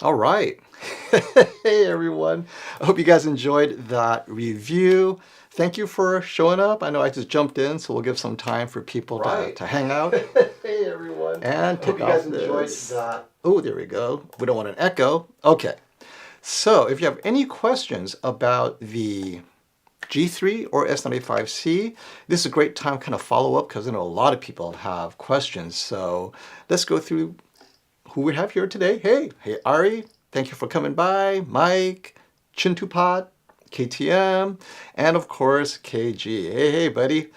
All right. Hey everyone. I hope you guys enjoyed that review. Thank you for showing up. I know I just jumped in, so we'll give some time for people to hang out. Hey everyone. And I hope take you guys off enjoyed this. that. Oh, there we go. We don't want an echo. Okay. So if you have any questions about the G3 or S95C, this is a great time to kind of follow up because I know a lot of people have questions. So let's go through who we have here today. Hey Ari, thank you for coming by. Mike, Chintupat, KTM, and of course KG. Hey buddy.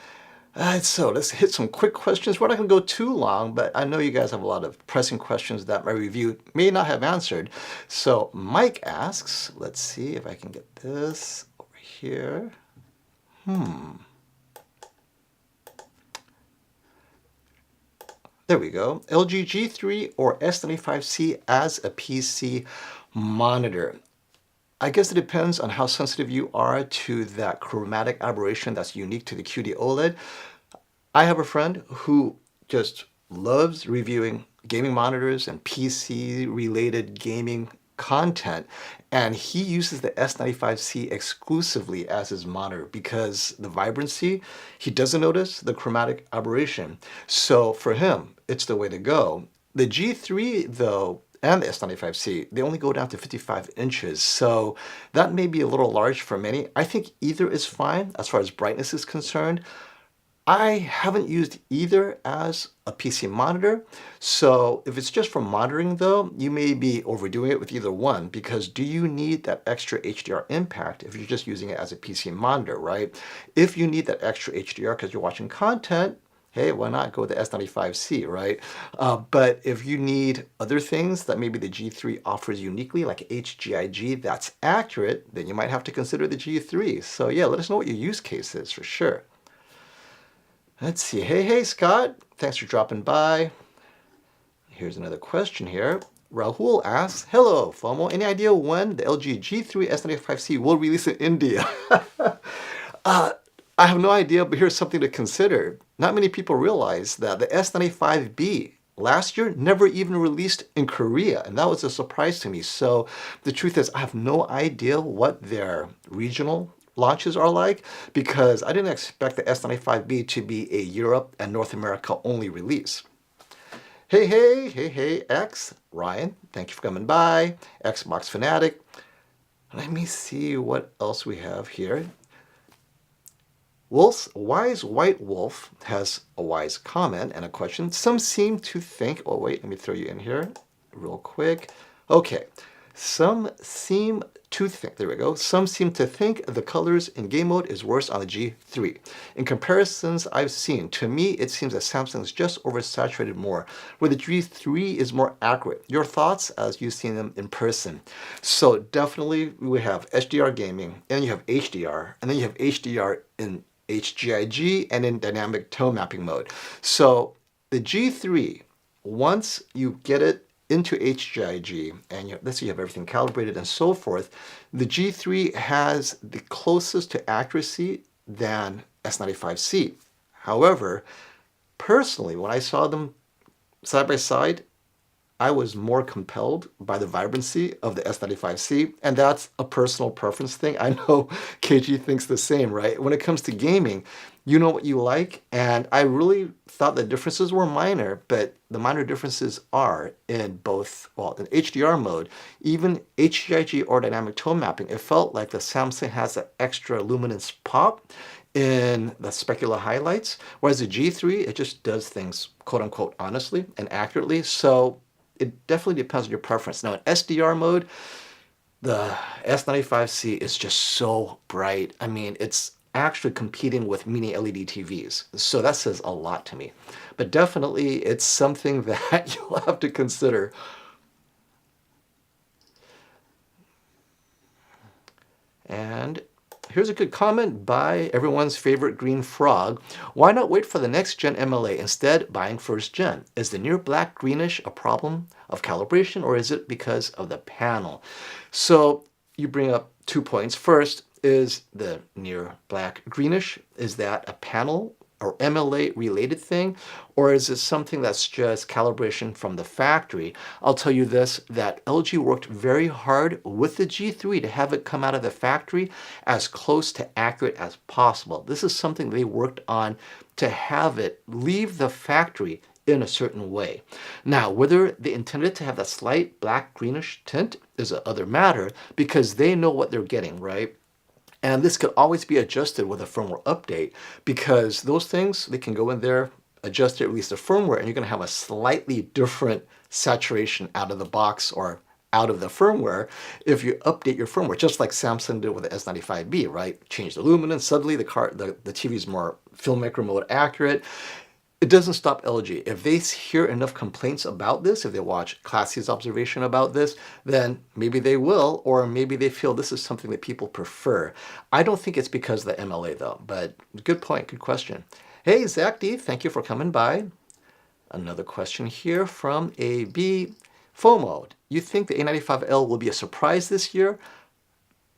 So let's hit some quick questions. We're not going to go too long, but I know you guys have a lot of pressing questions that my review may not have answered. So Mike asks, let's see if I can get this over here. There we go. LG G3 or S95C as a PC monitor. I guess it depends on how sensitive you are to that chromatic aberration that's unique to the QD-OLED. I have a friend who just loves reviewing gaming monitors and PC-related gaming content, and he uses the S95C exclusively as his monitor because the vibrancy, he doesn't notice the chromatic aberration. So for him, it's the way to go. The G3, though, and the S95C, they only go down to 55 inches. So that may be a little large for many. I think either is fine as far as brightness is concerned. I haven't used either as a PC monitor, so if it's just for monitoring though, you may be overdoing it with either one because do you need that extra HDR impact if you're just using it as a PC monitor, right? If you need that extra HDR because you're watching content, hey, why not go with the S95C, right? But if you need other things that maybe the G3 offers uniquely, like HGIG that's accurate, then you might have to consider the G3. So yeah, let us know what your use case is for sure. Let's see. Hey, Scott. Thanks for dropping by. Here's another question here. Rahul asks, hello, FOMO. Any idea when the LG G3 S95C will release in India? I have no idea, but here's something to consider. Not many people realize that the S95B last year never even released in Korea, and that was a surprise to me. So the truth is, I have no idea what their regional launches are like because I didn't expect the S95B to be a Europe and North America only release. Hey, X, Ryan, thank you for coming by. Xbox Fanatic. Let me see what else we have here. Wise White Wolf has a wise comment and a question. Some seem to think, oh wait, let me throw you in here real quick. Okay, some seem to think, there we go, some seem to think the colors in game mode is worse on the G3. In comparisons I've seen, to me it seems that Samsung's just oversaturated more, where the G3 is more accurate. Your thoughts as you've seen them in person? So definitely we have HDR gaming, and you have HDR, and then you have HDR in HGIG and in dynamic tone mapping mode. So the G3, once you get it into HGIG and let's say you have everything calibrated and so forth, the G3 has the closest to accuracy than S95C. However, personally, when I saw them side by side, I was more compelled by the vibrancy of the S95C, and that's a personal preference thing. I know KG thinks the same, right? When it comes to gaming, you know what you like, and I really thought the differences were minor, but the minor differences are in both, well, in HDR mode, even HGIG or dynamic tone mapping, it felt like the Samsung has an extra luminance pop in the specular highlights, whereas the G3, it just does things quote unquote honestly and accurately. So it definitely depends on your preference. Now in SDR mode, the S95C is just so bright. I mean, it's actually competing with mini LED TVs. So that says a lot to me. But definitely it's something that you'll have to consider. And here's a good comment by everyone's favorite green frog. Why not wait for the next gen MLA, instead buying first gen? Is the near black greenish a problem of calibration, or is it because of the panel? So you bring up 2 points. First, is the near black greenish, is that a panel or MLA related thing, or is it something that's just calibration from the factory? I'll tell you this, that LG worked very hard with the G3 to have it come out of the factory as close to accurate as possible. This is something they worked on to have it leave the factory in a certain way. Now, whether they intended to have that slight black greenish tint is another matter, because they know what they're getting, right? And this could always be adjusted with a firmware update, because those things, they can go in there, adjust it, release the firmware, and you're going to have a slightly different saturation out of the box or out of the firmware if you update your firmware, just like Samsung did with the S95B, right? Change the luminance, suddenly the TV is more filmmaker mode accurate. It doesn't stop LG. If they hear enough complaints about this, if they watch Classy's observation about this, then maybe they will, or maybe they feel this is something that people prefer. I don't think it's because of the MLA though, but good point, good question. Hey, Zach D, thank you for coming by. Another question here from AB. FOMO, you think the A95L will be a surprise this year?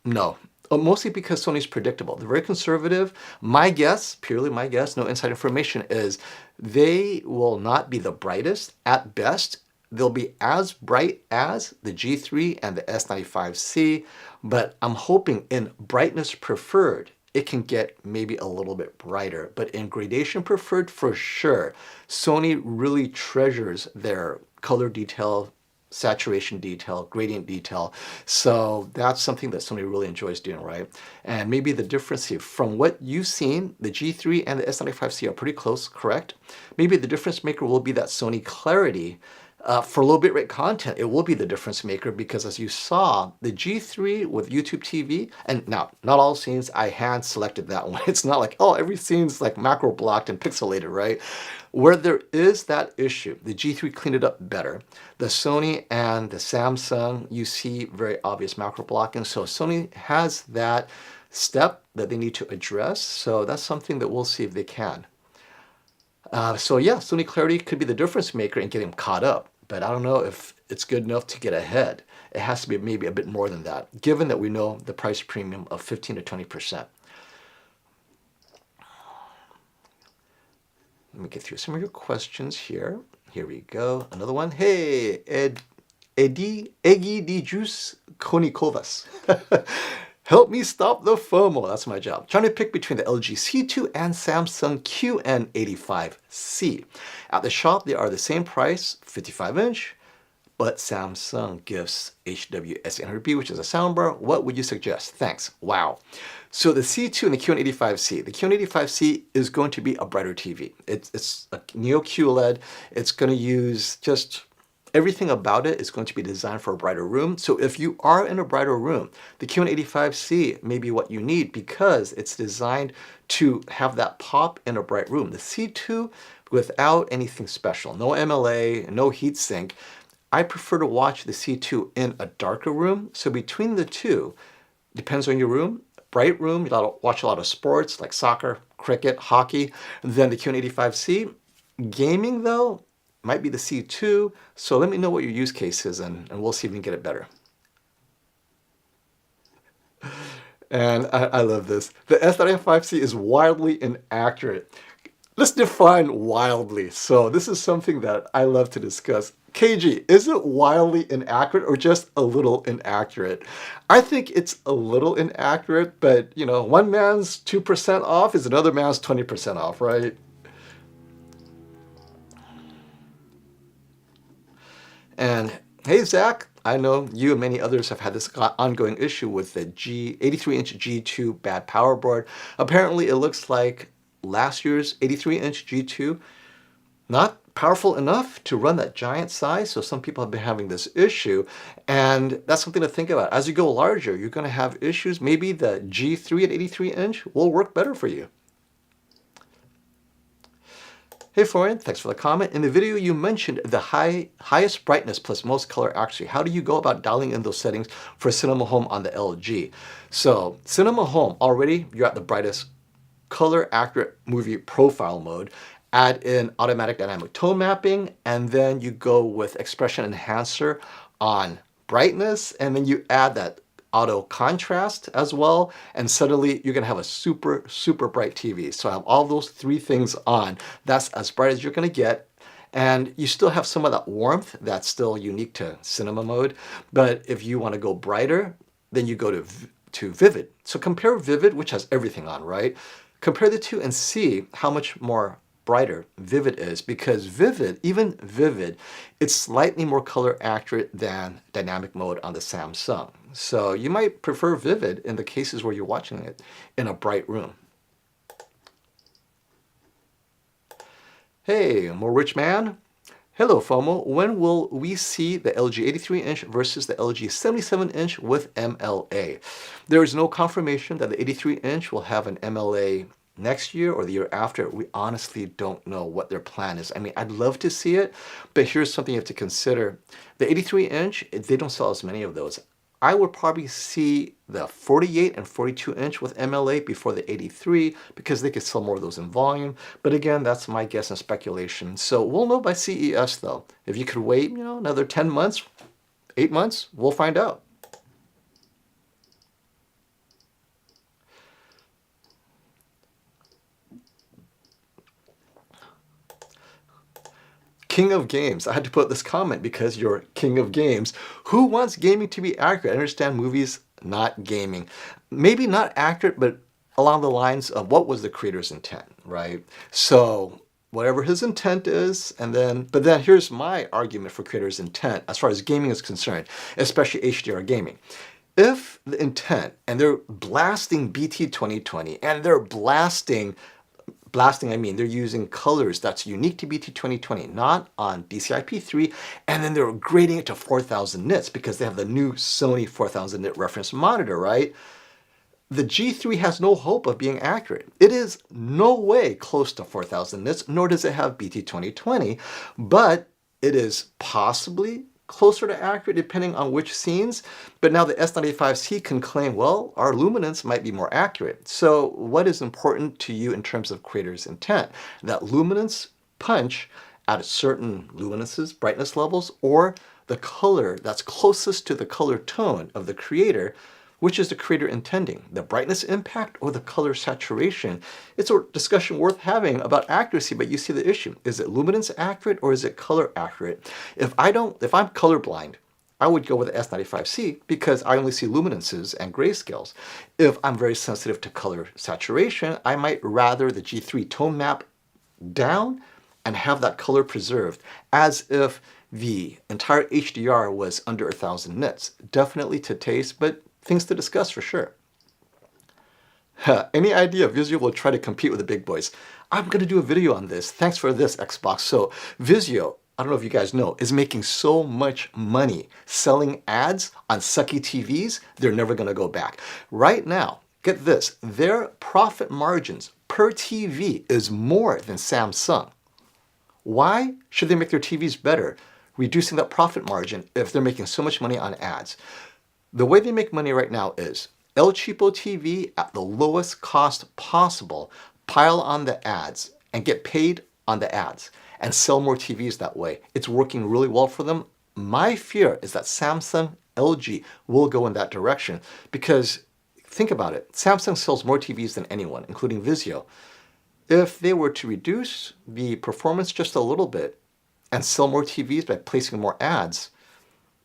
No. Mostly because Sony's predictable. They're very conservative. My guess, purely my guess, no inside information, is they will not be the brightest. At best, they'll be as bright as the G3 and the S95C, but I'm hoping in brightness preferred, it can get maybe a little bit brighter. But in gradation preferred, for sure, Sony really treasures their color detail, saturation detail, gradient detail. So that's something that Sony really enjoys doing, right? And maybe the difference here, from what you've seen, the G3 and the S95C are pretty close, correct? Maybe the difference maker will be that Sony clarity. For low bitrate content, it will be the difference maker, because as you saw, the G3 with YouTube TV, and now, not all scenes, I hand selected that one. It's not like, oh, every scene's like macro blocked and pixelated, right? Where there is that issue, the G3 cleaned it up better. The Sony and the Samsung, you see very obvious macro blocking. So Sony has that step that they need to address. So that's something that we'll see if they can. So yeah, Sony clarity could be the difference maker in getting caught up. But I don't know if it's good enough to get ahead. It has to be maybe a bit more than that, given that we know the price premium of 15 to 20%. Let me get through some of your questions here. Here we go. Another one. Hey, Egi di Juice Konikovas. Help me stop the FOMO. That's my job. Trying to pick between the LG C2 and Samsung QN85C. At the shop, they are the same price, 55-inch, but Samsung gives HWS800B, which is a soundbar. What would you suggest? Thanks. Wow. So the C2 and the QN85C. The QN85C is going to be a brighter TV. It's a Neo QLED. It's going to use just everything about it is going to be designed for a brighter room. So if you are in a brighter room, the QN85C may be what you need, because it's designed to have that pop in a bright room. The C2, without anything special, no MLA, no heatsink, I prefer to watch the C2 in a darker room. So between the two, depends on your room. Bright room, you watch a lot of sports like soccer, cricket, hockey. Then the QN85C. Gaming though, might be the C2. So let me know what your use case is, and we'll see if we can get it better. And I love this. The S95C is wildly inaccurate. Let's define wildly. So this is something that I love to discuss. KG, is it wildly inaccurate or just a little inaccurate? I think it's a little inaccurate, but you know, one man's 2% off is another man's 20% off, right? And hey, Zach, I know you and many others have had this ongoing issue with the 83-inch G2 bad power board. Apparently, it looks like last year's 83-inch G2 not powerful enough to run that giant size. So some people have been having this issue, and that's something to think about. As you go larger, you're going to have issues. Maybe the G3 at 83-inch will work better for you. Hey Florian, thanks for the comment. In the video, you mentioned the highest brightness plus most color accuracy. How do you go about dialing in those settings for Cinema Home on the LG? So Cinema Home, already you're at the brightest color accurate movie profile mode. Add in automatic dynamic tone mapping, and then you go with expression enhancer on brightness, and then you add that auto contrast as well, and suddenly you're gonna have a super, super bright TV. So I have all those three things on. That's as bright as you're gonna get. And you still have some of that warmth that's still unique to cinema mode. But if you want to go brighter, then you go to Vivid. So compare Vivid, which has everything on, right? Compare the two and see how much more brighter Vivid is, because Vivid, even Vivid, it's slightly more color accurate than dynamic mode on the Samsung. So you might prefer Vivid in the cases where you're watching it in a bright room. Hey, more rich man. Hello, FOMO. When will we see the LG 83-inch versus the LG 77-inch with MLA? There is no confirmation that the 83-inch will have an MLA next year or the year after. We honestly don't know what their plan is. I mean, I'd love to see it, but here's something you have to consider. The 83-inch, they don't sell as many of those. I would probably see the 48 and 42-inch with MLA before the 83 because they could sell more of those in volume. But again, that's my guess and speculation. So we'll know by CES though. If you could wait, another 10 months, 8 months, we'll find out. King of games. I had to put this comment because you're king of games. Who wants gaming to be accurate? I understand movies, not gaming. Maybe not accurate, but along the lines of what was the creator's intent, right? So whatever his intent is, but then here's my argument for creator's intent as far as gaming is concerned, especially HDR gaming. If the intent, and they're blasting BT 2020, and they're blasting, I mean, they're using colors that's unique to BT 2020, not on DCI-P3, and then they're grading it to 4000 nits because they have the new Sony 4000 nit reference monitor, right? The G3 has no hope of being accurate. It is no way close to 4000 nits, nor does it have BT 2020, but it is possibly closer to accurate depending on which scenes. But now the S95C can claim, well, our luminance might be more accurate. So what is important to you in terms of creator's intent? That luminance punch at certain luminances, brightness levels, or the color that's closest to the color tone of the creator, which is the creator intending, the brightness impact or the color saturation. It's a discussion worth having about accuracy, but you see the issue. Is it luminance accurate or is it color accurate? If I'm colorblind, I would go with the S95C because I only see luminances and grayscales. If I'm very sensitive to color saturation, I might rather the G3 tone map down and have that color preserved as if the entire HDR was under 1000 nits. Definitely to taste, but things to discuss for sure. Any idea Vizio will try to compete with the big boys? I'm going to do a video on this. Thanks for this, Xbox. So Vizio, I don't know if you guys know, is making so much money selling ads on sucky TVs, they're never going to go back. Right now, get this, their profit margins per TV is more than Samsung. Why should they make their TVs better, reducing that profit margin if they're making so much money on ads? The way they make money right now is El Cheapo TV at the lowest cost possible, pile on the ads and get paid on the ads and sell more TVs that way. It's working really well for them. My fear is that Samsung, LG will go in that direction because think about it. Samsung sells more TVs than anyone, including Vizio. If they were to reduce the performance just a little bit and sell more TVs by placing more ads,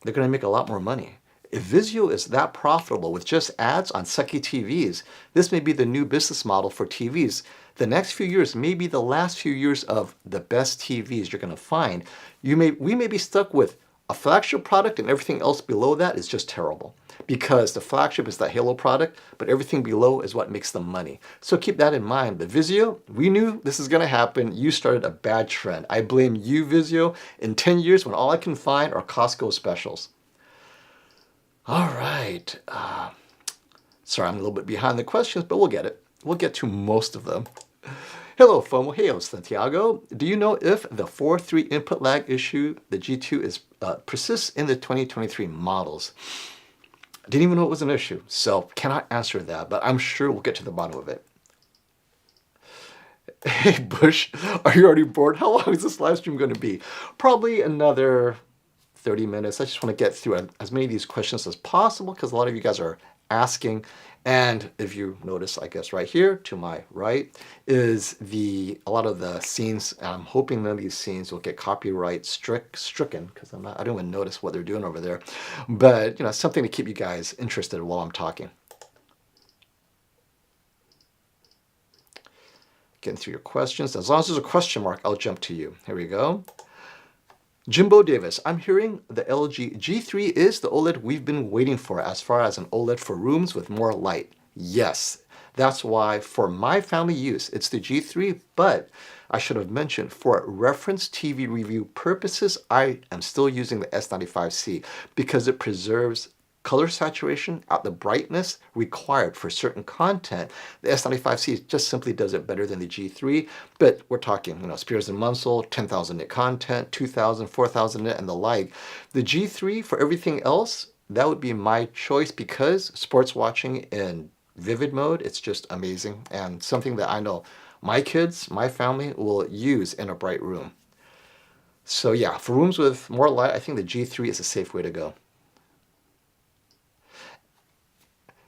they're going to make a lot more money. If Vizio is that profitable with just ads on sucky TVs, this may be the new business model for TVs. The next few years may be the last few years of the best TVs you're going to find. We may be stuck with a flagship product and everything else below that is just terrible because the flagship is that Halo product, but everything below is what makes them money. So keep that in mind. But Vizio, we knew this is going to happen. You started a bad trend. I blame you, Vizio, in 10 years when all I can find are Costco specials. All right. Sorry, I'm a little bit behind the questions, but we'll get it. We'll get to most of them. Hello, FOMO. Hey, Santiago. Do you know if the 4.3 input lag issue, the G2, is persists in the 2023 models? I didn't even know it was an issue, so cannot answer that, but I'm sure we'll get to the bottom of it. Hey, Bush, are you already bored? How long is this live stream going to be? Probably another 30 minutes. I just want to get through as many of these questions as possible because a lot of you guys are asking. And if you notice, I guess right here to my right is a lot of the scenes. I'm hoping none of these scenes will get copyright stricken because I don't even notice what they're doing over there. But you know, something to keep you guys interested while I'm talking. Getting through your questions. As long as there's a question mark, I'll jump to you. Here we go. Jimbo Davis, I'm hearing the LG G3 is the OLED we've been waiting for as far as an OLED for rooms with more light. Yes, that's why for my family use, it's the G3, but I should have mentioned for reference TV review purposes, I am still using the S95C because it preserves color saturation at the brightness required for certain content. The S95C just simply does it better than the G3, but we're talking, you know, Spears and Munsell, 10,000 nit content, 2,000, 4,000 nit, and the like. The G3 for everything else, that would be my choice because sports watching in vivid mode, it's just amazing and something that I know my kids, my family will use in a bright room. So yeah, for rooms with more light, I think the G3 is a safe way to go.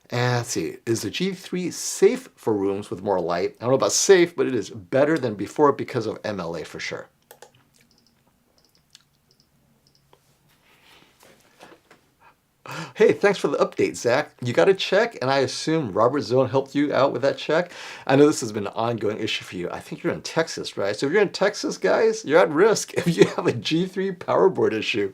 And let's see, is the G3 safe for rooms with more light? I don't know about safe, but it is better than before because of MLA for sure. Hey, thanks for the update, Zach. You got a check, and I assume Robert Zone helped you out with that check. I know this has been an ongoing issue for you. I think you're in Texas, right? So if you're in Texas, guys, you're at risk if you have a G3 power board issue.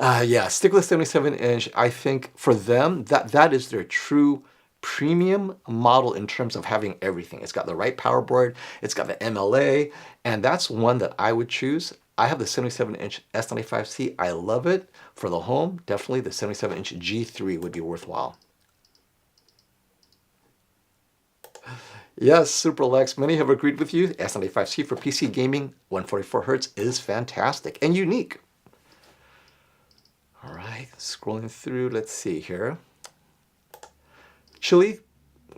Yeah, stick with 77-inch. I think for them, that is their true premium model in terms of having everything. It's got the right power board, it's got the MLA, and that's one that I would choose. I have the 77-inch S95C. I love it. For the home, definitely the 77-inch G3 would be worthwhile. Yes, Super Lex, many have agreed with you. S95C for PC gaming, 144 Hz is fantastic and unique. All right, scrolling through, let's see here. Chili,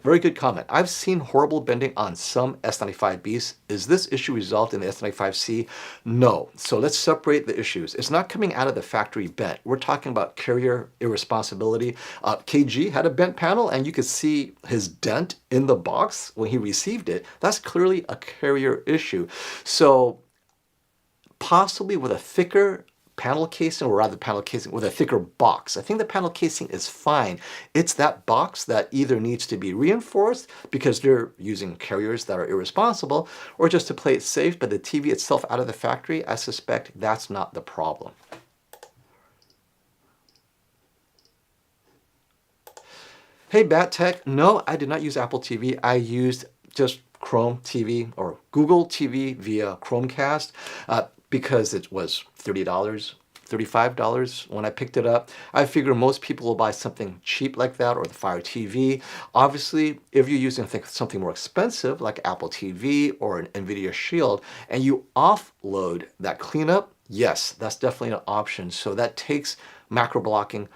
very good comment. I've seen horrible bending on some S95Bs. Is this issue resolved in the S95C? No. So let's separate the issues. It's not coming out of the factory bent. We're talking about carrier irresponsibility. KG had a bent panel and you could see his dent in the box when he received it. That's clearly a carrier issue. So possibly with a thicker panel casing, or rather panel casing with a thicker box. I think the panel casing is fine. It's that box that either needs to be reinforced because they're using carriers that are irresponsible, or just to play it safe, but the TV itself out of the factory, I suspect that's not the problem. Hey, Bat Tech, no, I did not use Apple TV. I used just Chrome TV or Google TV via Chromecast. Because it was $30, $35 when I picked it up. I figure most people will buy something cheap like that or the Fire TV. Obviously, if you're using something more expensive like Apple TV or an NVIDIA Shield and you offload that cleanup, yes, that's definitely an option. So that takes macro blocking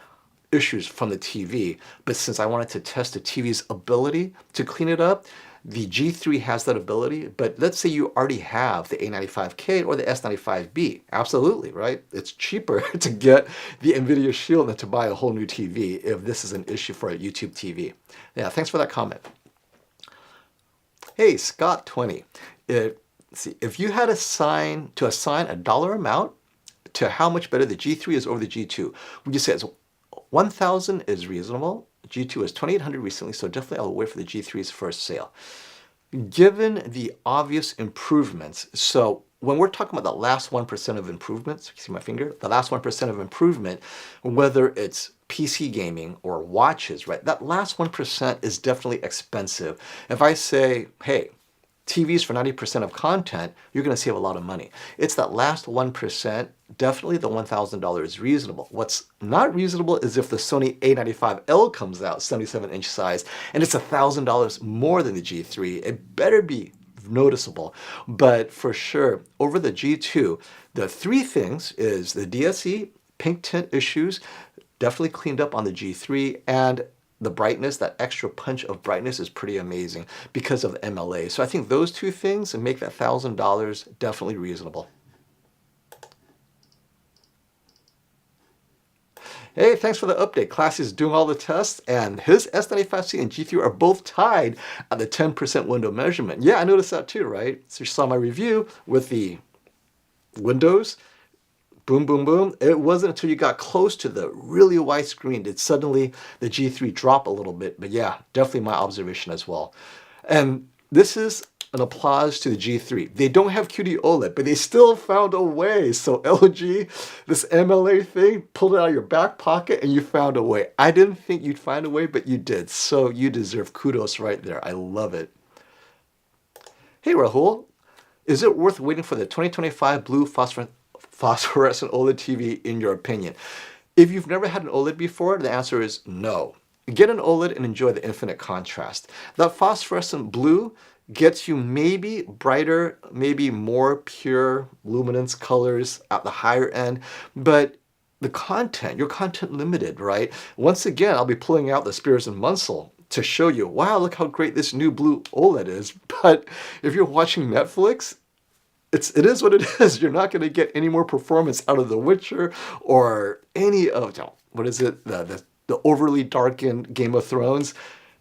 issues from the TV. But since I wanted to test the TV's ability to clean it up, the G3 has that ability, but let's say you already have the A95K or the S95B. Absolutely, right? It's cheaper to get the NVIDIA Shield than to buy a whole new TV if this is an issue for a YouTube TV. Yeah, thanks for that comment. Hey, Scott20. See, if you had to assign a dollar amount to how much better the G3 is over the G2, would you say it's 1,000 is reasonable? G2 is 2,800 recently, so definitely I'll wait for the G3's first sale. Given the obvious improvements, so when we're talking about the last 1% of improvements, you see my finger? The last 1% of improvement, whether it's PC gaming or watches, right? That last 1% is definitely expensive. If I say, hey, TVs for 90% of content, you're going to save a lot of money. It's that last 1%, definitely the $1,000 is reasonable. What's not reasonable is if the Sony A95L comes out, 77-inch size, and it's $1,000 more than the G3. It better be noticeable. But for sure, over the G2, the three things is the DSE, pink tint issues, definitely cleaned up on the G3, and the brightness, that extra punch of brightness is pretty amazing because of MLA. So I think those two things make that $1,000 definitely reasonable. Hey, thanks for the update. Classy is doing all the tests, and his S95C and G3 are both tied at the 10% window measurement. Yeah, I noticed that too, right? So you saw my review with the windows. Boom, boom, boom. It wasn't until you got close to the really wide screen did suddenly the G3 drop a little bit. But yeah, definitely my observation as well. And this is an applause to the G3. They don't have QD-OLED, but they still found a way. So LG, this MLA thing, pulled it out of your back pocket and you found a way. I didn't think you'd find a way, but you did. So you deserve kudos right there. I love it. Hey, Rahul, is it worth waiting for the 2025 blue phosphorescent OLED TV in your opinion? If you've never had an OLED before, the answer is no. Get an OLED and enjoy the infinite contrast. That phosphorescent blue gets you maybe brighter, maybe more pure luminance colors at the higher end, but the content, your content limited, right? Once again, I'll be pulling out the Spears and Munsell to show you, wow, look how great this new blue OLED is. But if you're watching Netflix, it is what it is. You're not going to get any more performance out of The Witcher or any of, what is it, the overly darkened Game of Thrones.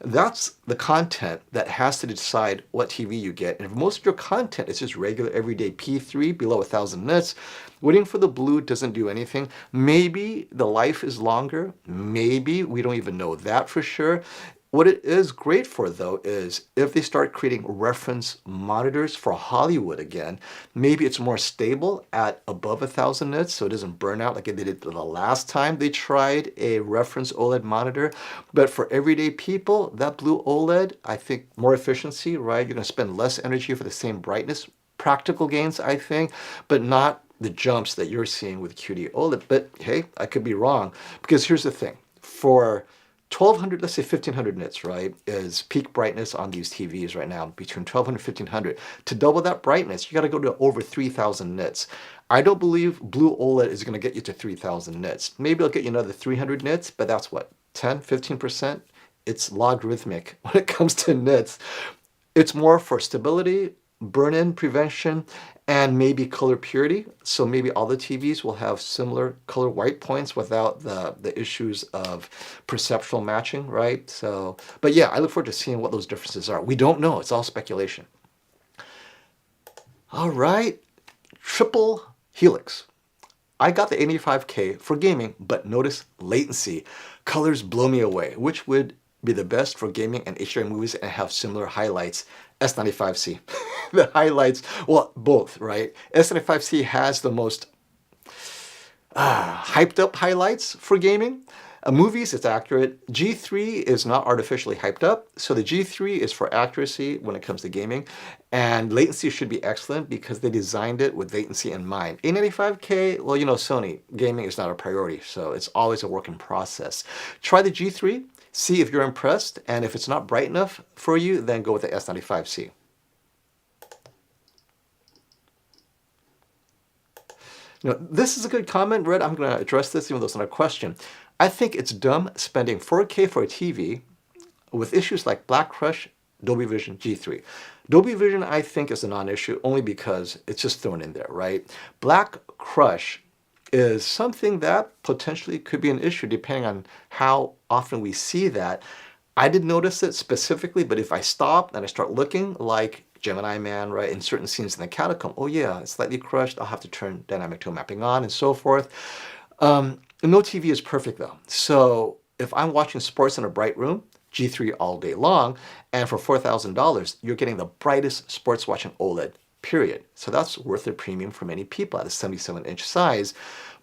That's the content that has to decide what TV you get. And if most of your content is just regular everyday P3 below 1000 nits, waiting for the blue doesn't do anything. Maybe the life is longer. Maybe, we don't even know that for sure. What it is great for, though, is if they start creating reference monitors for Hollywood again, maybe it's more stable at above 1000 nits, so it doesn't burn out like it did the last time they tried a reference OLED monitor. But for everyday people, that blue OLED, I think more efficiency, right? You're going to spend less energy for the same brightness. Practical gains, I think, but not the jumps that you're seeing with QD-OLED. But hey, I could be wrong, because here's the thing. For 1200, let's say 1500 nits, right, is peak brightness on these TVs right now, between 1200 and 1500. To double that brightness, you got to go to over 3000 nits. I don't believe blue OLED is going to get you to 3000 nits. Maybe it'll get you another 300 nits, but that's what, 10, 15%? It's logarithmic when it comes to nits. It's more for stability, burn-in prevention, and maybe color purity. So maybe all the TVs will have similar color white points without the issues of perceptual matching, right? So, but yeah, I look forward to seeing what those differences are. We don't know. It's all speculation. All right, triple helix. I got the A95K for gaming, but notice latency. Colors blow me away. Which would be the best for gaming and HDR movies and have similar highlights? S95C. The highlights, well, both, right? S95C has the most hyped up highlights for gaming. Movies, it's accurate. G3 is not artificially hyped up. So the G3 is for accuracy when it comes to gaming. And latency should be excellent because they designed it with latency in mind. A95K, well, you know, Sony, gaming is not a priority. So it's always a work in process. Try the G3. See if you're impressed, and if it's not bright enough for you, then go with the S95C. Now, this is a good comment, Red. I'm going to address this even though it's not a question. I think it's dumb spending 4K for a TV with issues like Black Crush, Dolby Vision, G3. Dolby Vision, I think, is a non-issue only because it's just thrown in there, right? Black Crush is something that potentially could be an issue depending on how often we see that. I didn't notice it specifically, but if I stop and I start looking like Gemini Man, right, in certain scenes in the catacomb, oh yeah, it's slightly crushed, I'll have to turn dynamic tone mapping on and so forth. No TV is perfect though. So if I'm watching sports in a bright room, G3 all day long, and for $4,000, you're getting the brightest sports watching OLED. Period. So that's worth a premium for many people at a 77-inch size.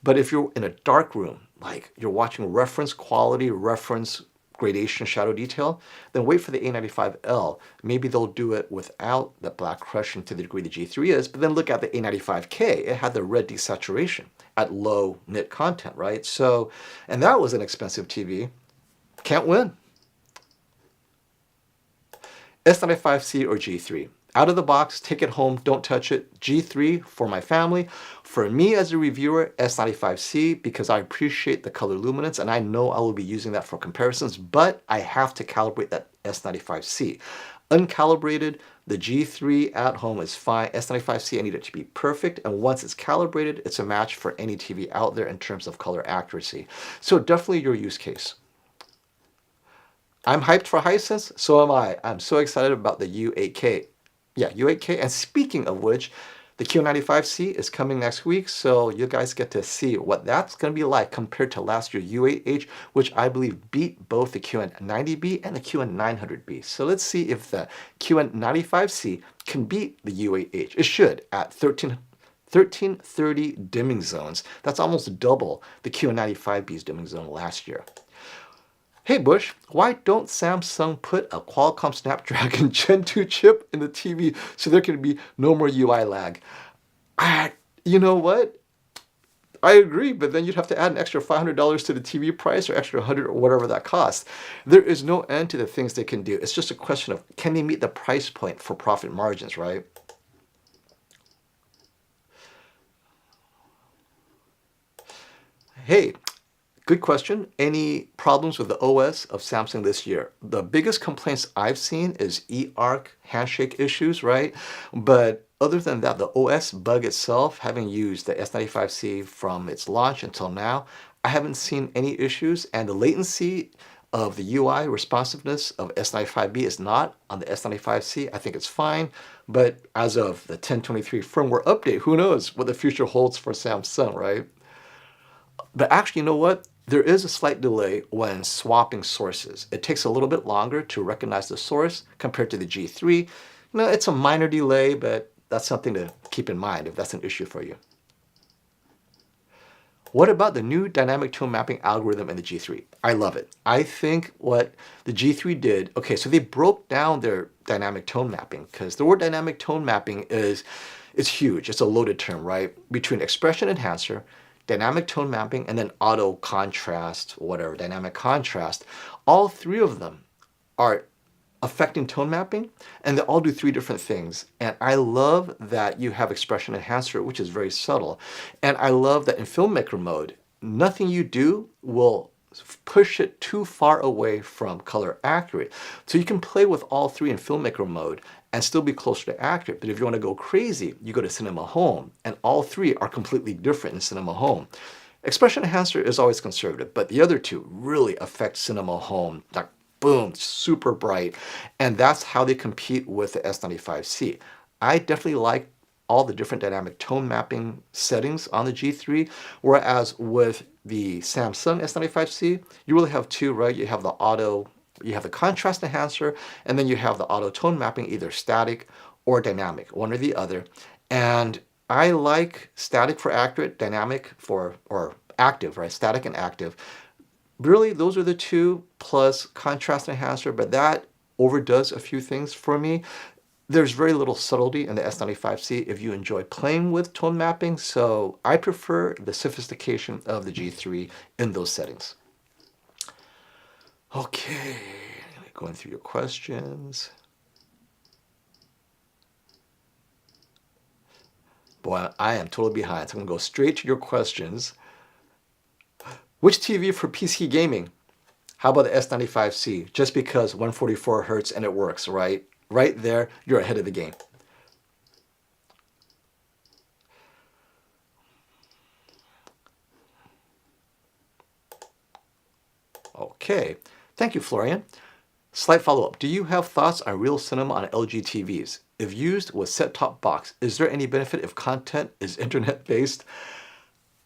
But if you're in a dark room, like you're watching reference quality, reference gradation, shadow detail, then wait for the A95L. Maybe they'll do it without the black crushing to the degree the G3 is, but then look at the A95K. It had the red desaturation at low nit content, right? So, and that was an expensive TV. Can't win. S95C or G3. Out of the box, take it home, don't touch it. G3 for my family. For me as a reviewer, S95C because I appreciate the color luminance and I know I will be using that for comparisons, but I have to calibrate that S95C. Uncalibrated, The G3 at home is fine. S95C, I need it to be perfect. And once it's calibrated, it's a match for any TV out there in terms of color accuracy. So definitely your use case. I'm hyped for Hisense, so am I. I'm so excited about the U8K. Yeah, U8K. And speaking of which, the QN95C is coming next week, so you guys get to see what that's going to be like compared to last year's U8H, which I believe beat both the QN90B and the QN900B. So let's see if the QN95C can beat the U8H. It should at 1330 dimming zones. That's almost double the QN95B's dimming zone last year. Hey Bush, why don't Samsung put a Qualcomm Snapdragon Gen 2 chip in the TV so there can be no more UI lag? You know what? I agree, but then you'd have to add an extra $500 to the TV price or extra $100 or whatever that costs. There is no end to the things they can do. It's just a question of, can they meet the price point for profit margins, right? Hey, good question. Any problems with the OS of Samsung this year? The biggest complaints I've seen is eARC handshake issues, right? But other than that, the OS bug itself, having used the S95C from its launch until now, I haven't seen any issues. And the latency of the UI responsiveness of S95B is not on the S95C. I think it's fine. But as of the 1023 firmware update, who knows what the future holds for Samsung, right? But actually, you know what? There is a slight delay when swapping sources. It takes a little bit longer to recognize the source compared to the G3. You know, it's a minor delay, but that's something to keep in mind if that's an issue for you. What about the new dynamic tone mapping algorithm in the G3? I love it. I think what the G3 did, okay, so they broke down their dynamic tone mapping, because the word dynamic tone mapping is huge. It's a loaded term, right? Between expression enhancer, dynamic tone mapping, and then auto contrast, whatever, dynamic contrast. All three of them are affecting tone mapping, and they all do three different things. And I love that you have expression enhancer, which is very subtle. And I love that in filmmaker mode, nothing you do will push it too far away from color accurate. So you can play with all three in filmmaker mode and still be closer to accurate. But if you want to go crazy, you go to cinema home, and all three are completely different in cinema home. Expression enhancer is always conservative, but the other two really affect cinema home. Like, boom, super bright. And that's how they compete with the S95C. I definitely like all the different dynamic tone mapping settings on the G3, whereas with the Samsung S95C, you really have two, right? You have the contrast enhancer, and then you have the auto tone mapping, either static or dynamic, one or the other. And I like static for accurate, dynamic for, or active, right? Static and active. Really, those are the two, plus contrast enhancer, but that overdoes a few things for me. There's very little subtlety in the S95C if you enjoy playing with tone mapping, so I prefer the sophistication of the G3 in those settings. Okay, going through your questions. Boy, I am totally behind, so I'm gonna go straight to your questions. Which TV for PC gaming? How about the S95C? Just because 144 Hz and it works, right? Right there, you're ahead of the game. Okay, thank you, Florian. Slight follow-up. Do you have thoughts on real cinema on LG TVs? If used with set-top box, is there any benefit if content is internet-based?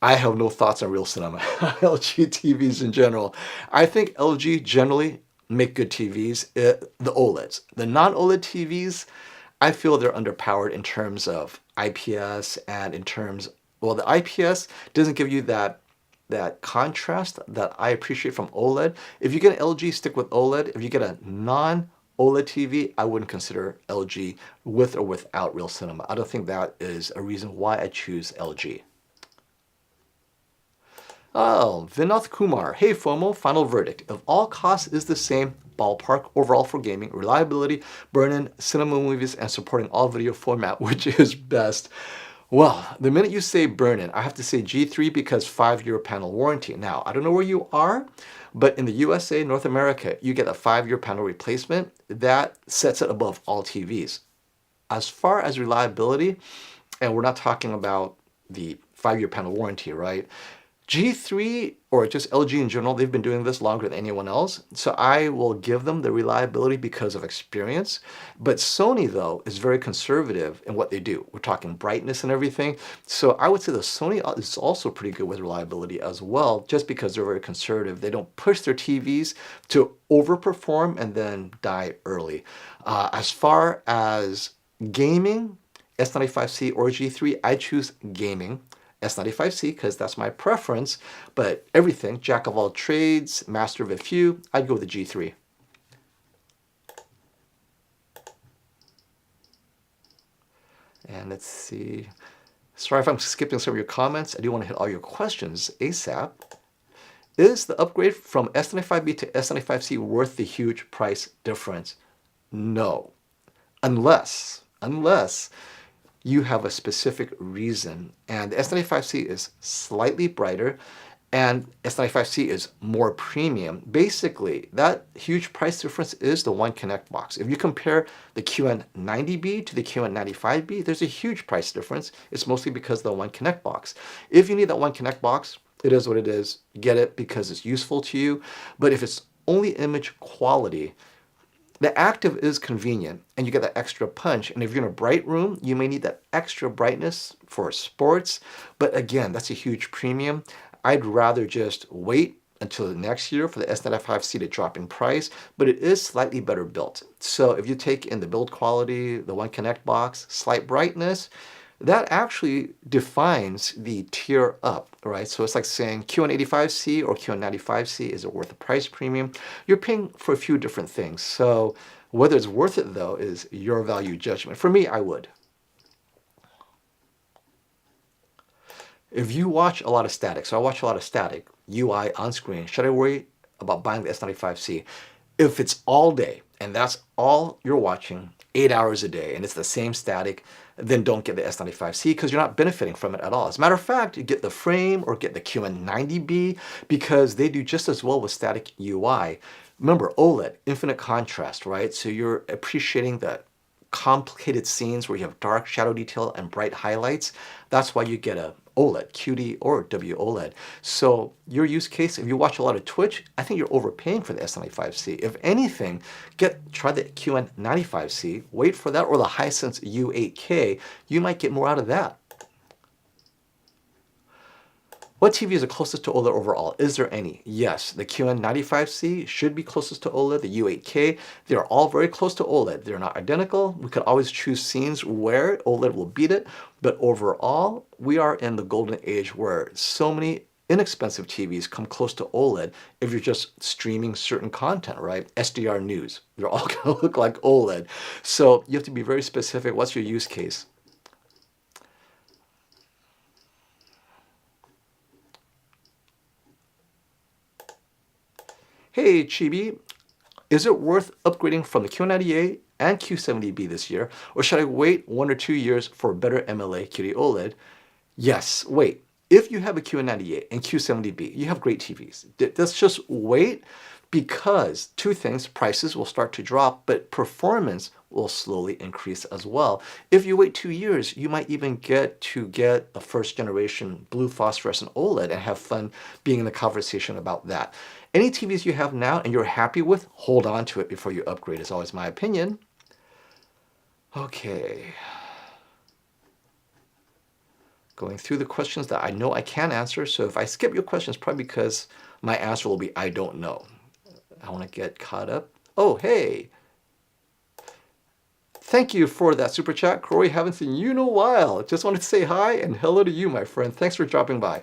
I have no thoughts on real cinema. LG TVs in general. I think LG generally make good TVs. The OLEDs. The non-OLED TVs, I feel they're underpowered in terms of IPS and in terms, well, the IPS doesn't give you that contrast that I appreciate from OLED. If you get an LG, stick with OLED. If you get a non-OLED TV, I wouldn't consider LG with or without real cinema. I don't think that is a reason why I choose LG. Oh, Vinoth Kumar. Hey FOMO, final verdict. If all costs is the same, ballpark overall for gaming, reliability, burn-in, cinema movies, and supporting all video format, which is best? Well, the minute you say burn-in, I have to say G3 because 5-year panel warranty. Now, I don't know where you are, but in the USA, North America, you get a 5-year panel replacement. That sets it above all TVs. As far as reliability, and we're not talking about the 5-year panel warranty, right? G3 or just LG in general, they've been doing this longer than anyone else. So I will give them the reliability because of experience. But Sony, though, is very conservative in what they do. We're talking brightness and everything. So I would say the Sony is also pretty good with reliability as well, just because they're very conservative. They don't push their TVs to overperform and then die early. As far as gaming, S95C or G3, I choose gaming. S95C because that's my preference, but everything, jack of all trades, master of a few, I'd go with the G3. And let's see. Sorry if I'm skipping some of your comments. I do want to hit all your questions ASAP. Is the upgrade from S95B to S95C worth the huge price difference? No. Unless you have a specific reason. And the S95C is slightly brighter and S95C is more premium. Basically, that huge price difference is the One Connect box. If you compare the QN90B to the QN95B, there's a huge price difference. It's mostly because of the One Connect box. If you need that One Connect box, it is what it is. Get it because it's useful to you. But if it's only image quality, the active is convenient and you get that extra punch. And if you're in a bright room, you may need that extra brightness for sports. But again, that's a huge premium. I'd rather just wait until the next year for the S95C to drop in price, but it is slightly better built. So if you take in the build quality, the One Connect box, slight brightness, that actually defines the tier up, right? So it's like saying QN85C or QN95C, is it worth the price premium? You're paying for a few different things. So whether it's worth it, though, is your value judgment. For me, I would. If you watch a lot of static, so I watch a lot of static UI on screen, should I worry about buying the S95C? If it's all day and that's all you're watching, 8 hours a day, and it's the same static, then don't get the S95C because you're not benefiting from it at all. As a matter of fact, you get the frame or get the QN90B because they do just as well with static UI. Remember, OLED, infinite contrast, right? So you're appreciating the complicated scenes where you have dark shadow detail and bright highlights. That's why you get a OLED, QD or WOLED. So your use case, if you watch a lot of Twitch, I think you're overpaying for the S95C. If anything, try the QN95C, wait for that, or the Hisense U8K. You might get more out of that. What TV is the closest to OLED overall? Is there any? Yes, the QN95C should be closest to OLED, the U8K. They're all very close to OLED. They're not identical. We could always choose scenes where OLED will beat it, but overall, we are in the golden age where so many inexpensive TVs come close to OLED if you're just streaming certain content, right? SDR news, they're all gonna look like OLED. So you have to be very specific. What's your use case? Hey Chibi, is it worth upgrading from the Q98 and Q70B this year, or should I wait 1 or 2 years for a better MLA QD-OLED? Yes, wait. If you have a Q98 and Q70B, you have great TVs. Let's just wait because two things, prices will start to drop, but performance will slowly increase as well. If you wait 2 years, you might even get a first generation blue phosphorescent OLED and have fun being in the conversation about that. Any TVs you have now and you're happy with, hold on to it before you upgrade, is always my opinion. Okay. Going through the questions that I know I can answer. So if I skip your questions, probably because my answer will be, I don't know. I want to get caught up. Oh, hey. Thank you for that super chat, Corey. Haven't seen you in a while. Just wanted to say hi and hello to you, my friend. Thanks for dropping by.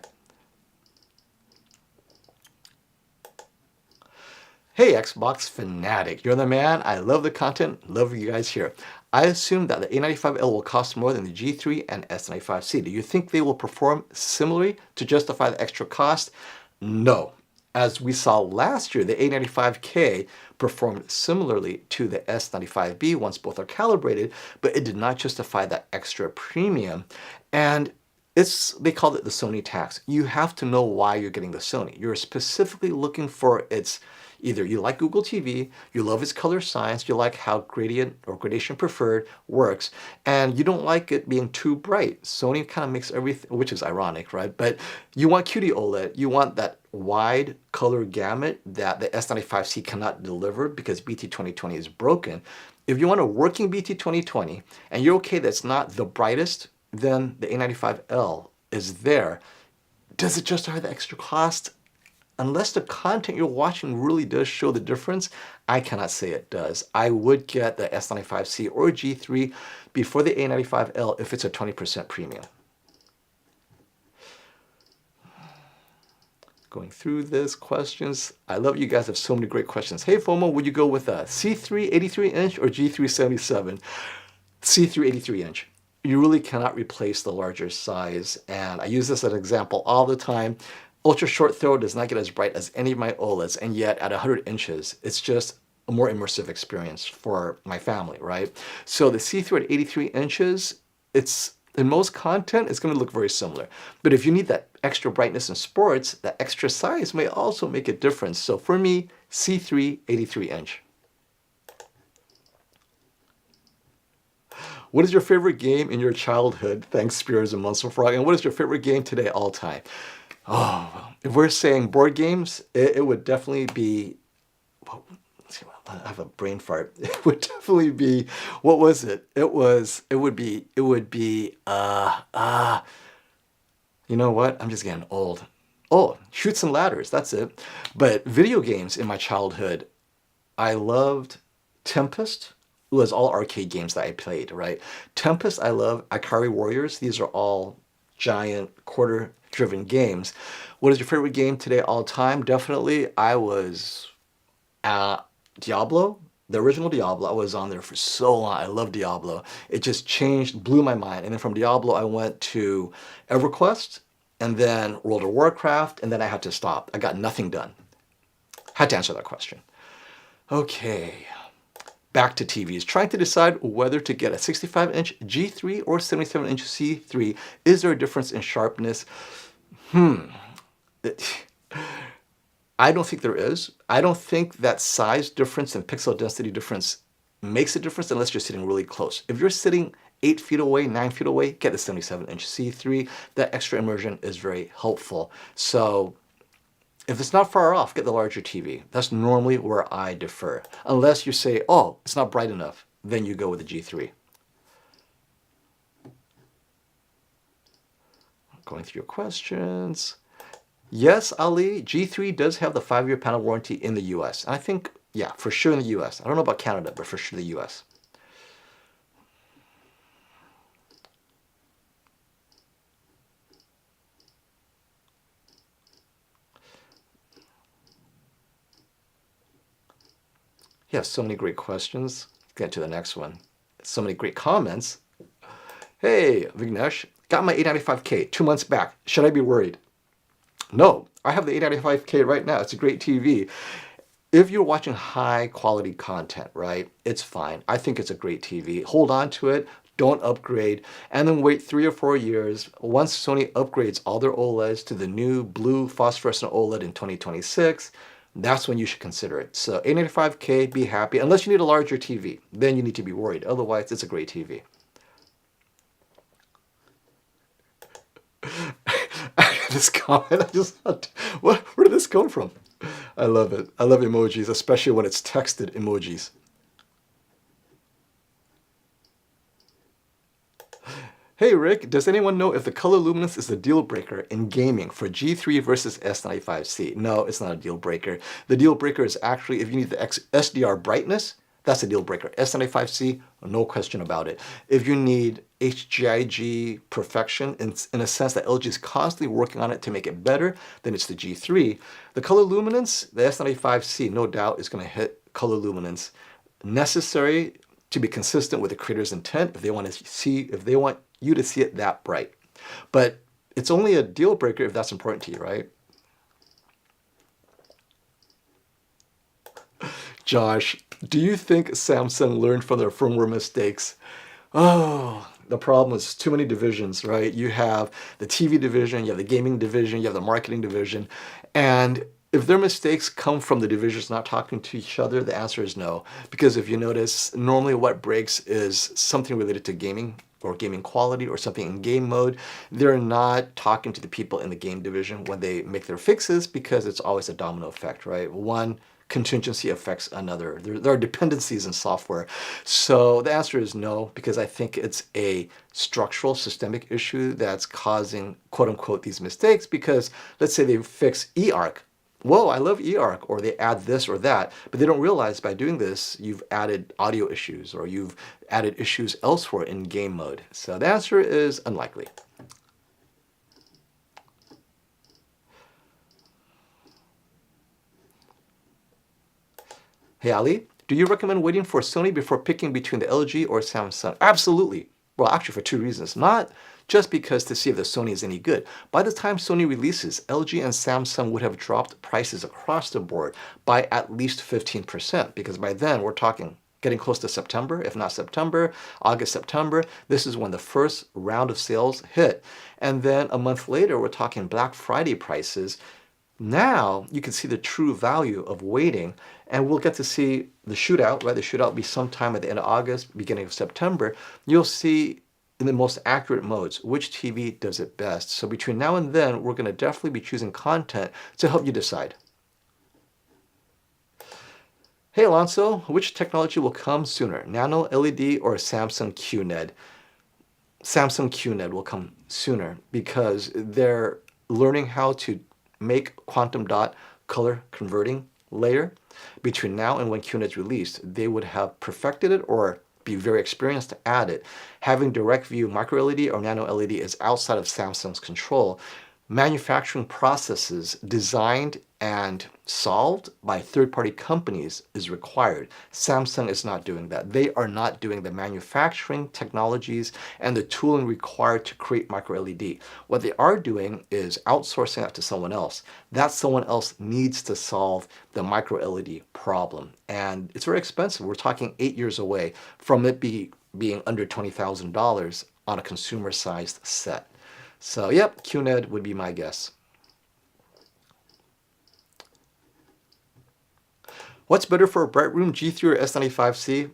Hey, Xbox fanatic, you're the man. I love the content, love you guys here. I assume that the A95L will cost more than the G3 and S95C. Do you think they will perform similarly to justify the extra cost? No. As we saw last year, the A95K performed similarly to the S95B once both are calibrated, but it did not justify that extra premium. And they called it the Sony tax. You have to know why you're getting the Sony. You're specifically looking for its Either you like Google TV, you love its color science, you like how gradient or gradation preferred works, and you don't like it being too bright. Sony kind of makes everything, which is ironic, right? But you want QD-OLED, you want that wide color gamut that the S95C cannot deliver because BT 2020 is broken. If you want a working BT 2020 and you're okay that's not the brightest, then the A95L is there. Does it justify the extra cost? Unless the content you're watching really does show the difference, I cannot say it does. I would get the S95C or G3 before the A95L if it's a 20% premium. Going through this questions. I love you guys have so many great questions. Hey FOMO, would you go with a C3 83-inch or G3 77? C3 83-inch. You really cannot replace the larger size, and I use this as an example all the time. Ultra short throw does not get as bright as any of my OLEDs, and yet at 100 inches, it's just a more immersive experience for my family, right? So the C3 at 83 inches, it's in most content, it's going to look very similar. But if you need that extra brightness in sports, that extra size may also make a difference. So for me, C3 83-inch. What is your favorite game in your childhood? Thanks, Spears and Muscle Frog. And what is your favorite game today, all time? Oh, if we're saying board games, it would definitely be, well, let's see, I have a brain fart. It would definitely be, what was it? It would be, you know what? I'm just getting old. Oh, Chutes and Ladders, that's it. But video games in my childhood, I loved Tempest. It was all arcade games that I played, right? Tempest, I love. Ikari Warriors, these are all giant quarter-driven games. What is your favorite game today all time? Definitely, I was Diablo, the original Diablo. I was on there for so long. I love Diablo. It just changed, blew my mind. And then from Diablo, I went to EverQuest, and then World of Warcraft, and then I had to stop. I got nothing done. Had to answer that question. Okay. Back to TVs, trying to decide whether to get a 65-inch G3 or 77-inch C3. Is there a difference in sharpness? I don't think there is. I don't think that size difference and pixel density difference makes a difference unless you're sitting really close. If you're sitting 8 feet away, 9 feet away, get the 77-inch C3. That extra immersion is very helpful. So if it's not far off, get the larger TV. That's normally where I defer. Unless you say, oh, it's not bright enough, then you go with the G3. Going through your questions. Yes, Ali, G3 does have the 5-year panel warranty in the US. And I think, yeah, for sure in the US. I don't know about Canada, but for sure the US. Yeah, so many great questions. Let's get to the next one. So many great comments. Hey, Vignesh, got my A95K 2 months back. Should I be worried? No, I have the A95K right now. It's a great TV. If you're watching high quality content, right, it's fine. I think it's a great TV. Hold on to it. Don't upgrade. And then wait 3 or 4 years. Once Sony upgrades all their OLEDs to the new blue phosphorescent OLED in 2026, that's when you should consider it. So A95K, be happy. Unless you need a larger TV, then you need to be worried. Otherwise, it's a great TV. This comment, I just thought, where did this come from? I love it. I love emojis, especially when it's texted emojis. Hey Rick, does anyone know if the color luminance is a deal breaker in gaming for G3 versus S95C? No, it's not a deal breaker. The deal breaker is actually if you need the SDR brightness, that's a deal breaker. S95C, no question about it. If you need HGIG perfection, in a sense that LG is constantly working on it to make it better, then it's the G3. The color luminance, the S95C, no doubt, is going to hit color luminance necessary to be consistent with the creator's intent if they want to see, if they want you to see it that bright. But it's only a deal breaker if that's important to you, right? Josh, do you think Samsung learned from their firmware mistakes? Oh, the problem is too many divisions, right? You have the TV division, you have the gaming division, you have the marketing division, and If their mistakes come from the divisions not talking to each other, the answer is no. Because if you notice, normally what breaks is something related to gaming or gaming quality or something in game mode. They're not talking to the people in the game division when they make their fixes because it's always a domino effect, right? One contingency affects another. There are dependencies in software. So the answer is no, because I think it's a structural systemic issue that's causing quote unquote these mistakes. Because let's say they fix eARC. Whoa, I love eARC, or they add this or that, but they don't realize by doing this, you've added audio issues or you've added issues elsewhere in game mode. So the answer is unlikely. Hey Ali, do you recommend waiting for Sony before picking between the LG or Samsung? Absolutely. Well, actually for two reasons. Not just because to see if the Sony is any good. By the time Sony releases, LG and Samsung would have dropped prices across the board by at least 15%, because by then we're talking getting close to September, if not September, August, September. This is when the first round of sales hit. And then a month later, we're talking Black Friday prices. Now you can see the true value of waiting, and we'll get to see the shootout, right? The shootout will be sometime at the end of August, beginning of September. You'll see in the most accurate modes which TV does it best. So between now and then, we're going to definitely be choosing content to help you decide. Hey Alonso, which technology will come sooner, Nano LED or Samsung QNED? Samsung QNED will come sooner because they're learning how to make quantum dot color converting layer. Between now and when QNED is released, they would have perfected it or be very experienced at it. Having direct view micro LED or nano LED is outside of Samsung's control. Manufacturing processes designed and solved by third-party companies is required. Samsung is not doing that. They are not doing the manufacturing technologies and the tooling required to create micro LED. What they are doing is outsourcing that to someone else. That someone else needs to solve the micro LED problem. And it's very expensive. We're talking 8 years away from it being under $20,000 on a consumer-sized set. So yep, QNED would be my guess. What's better for a bright room, G3 or S95C?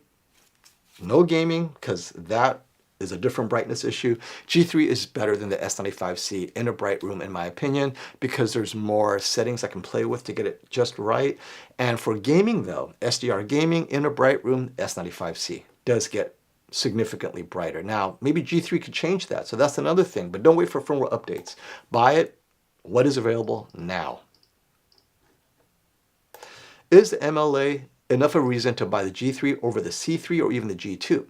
No gaming, because that is a different brightness issue. G3 is better than the S95C in a bright room, in my opinion, because there's more settings I can play with to get it just right. And for gaming though, SDR gaming in a bright room, S95C does get significantly brighter. Now, maybe G3 could change that, so that's another thing, but don't wait for firmware updates. Buy it, what is available now. Is the MLA enough of a reason to buy the G3 over the C3 or even the G2?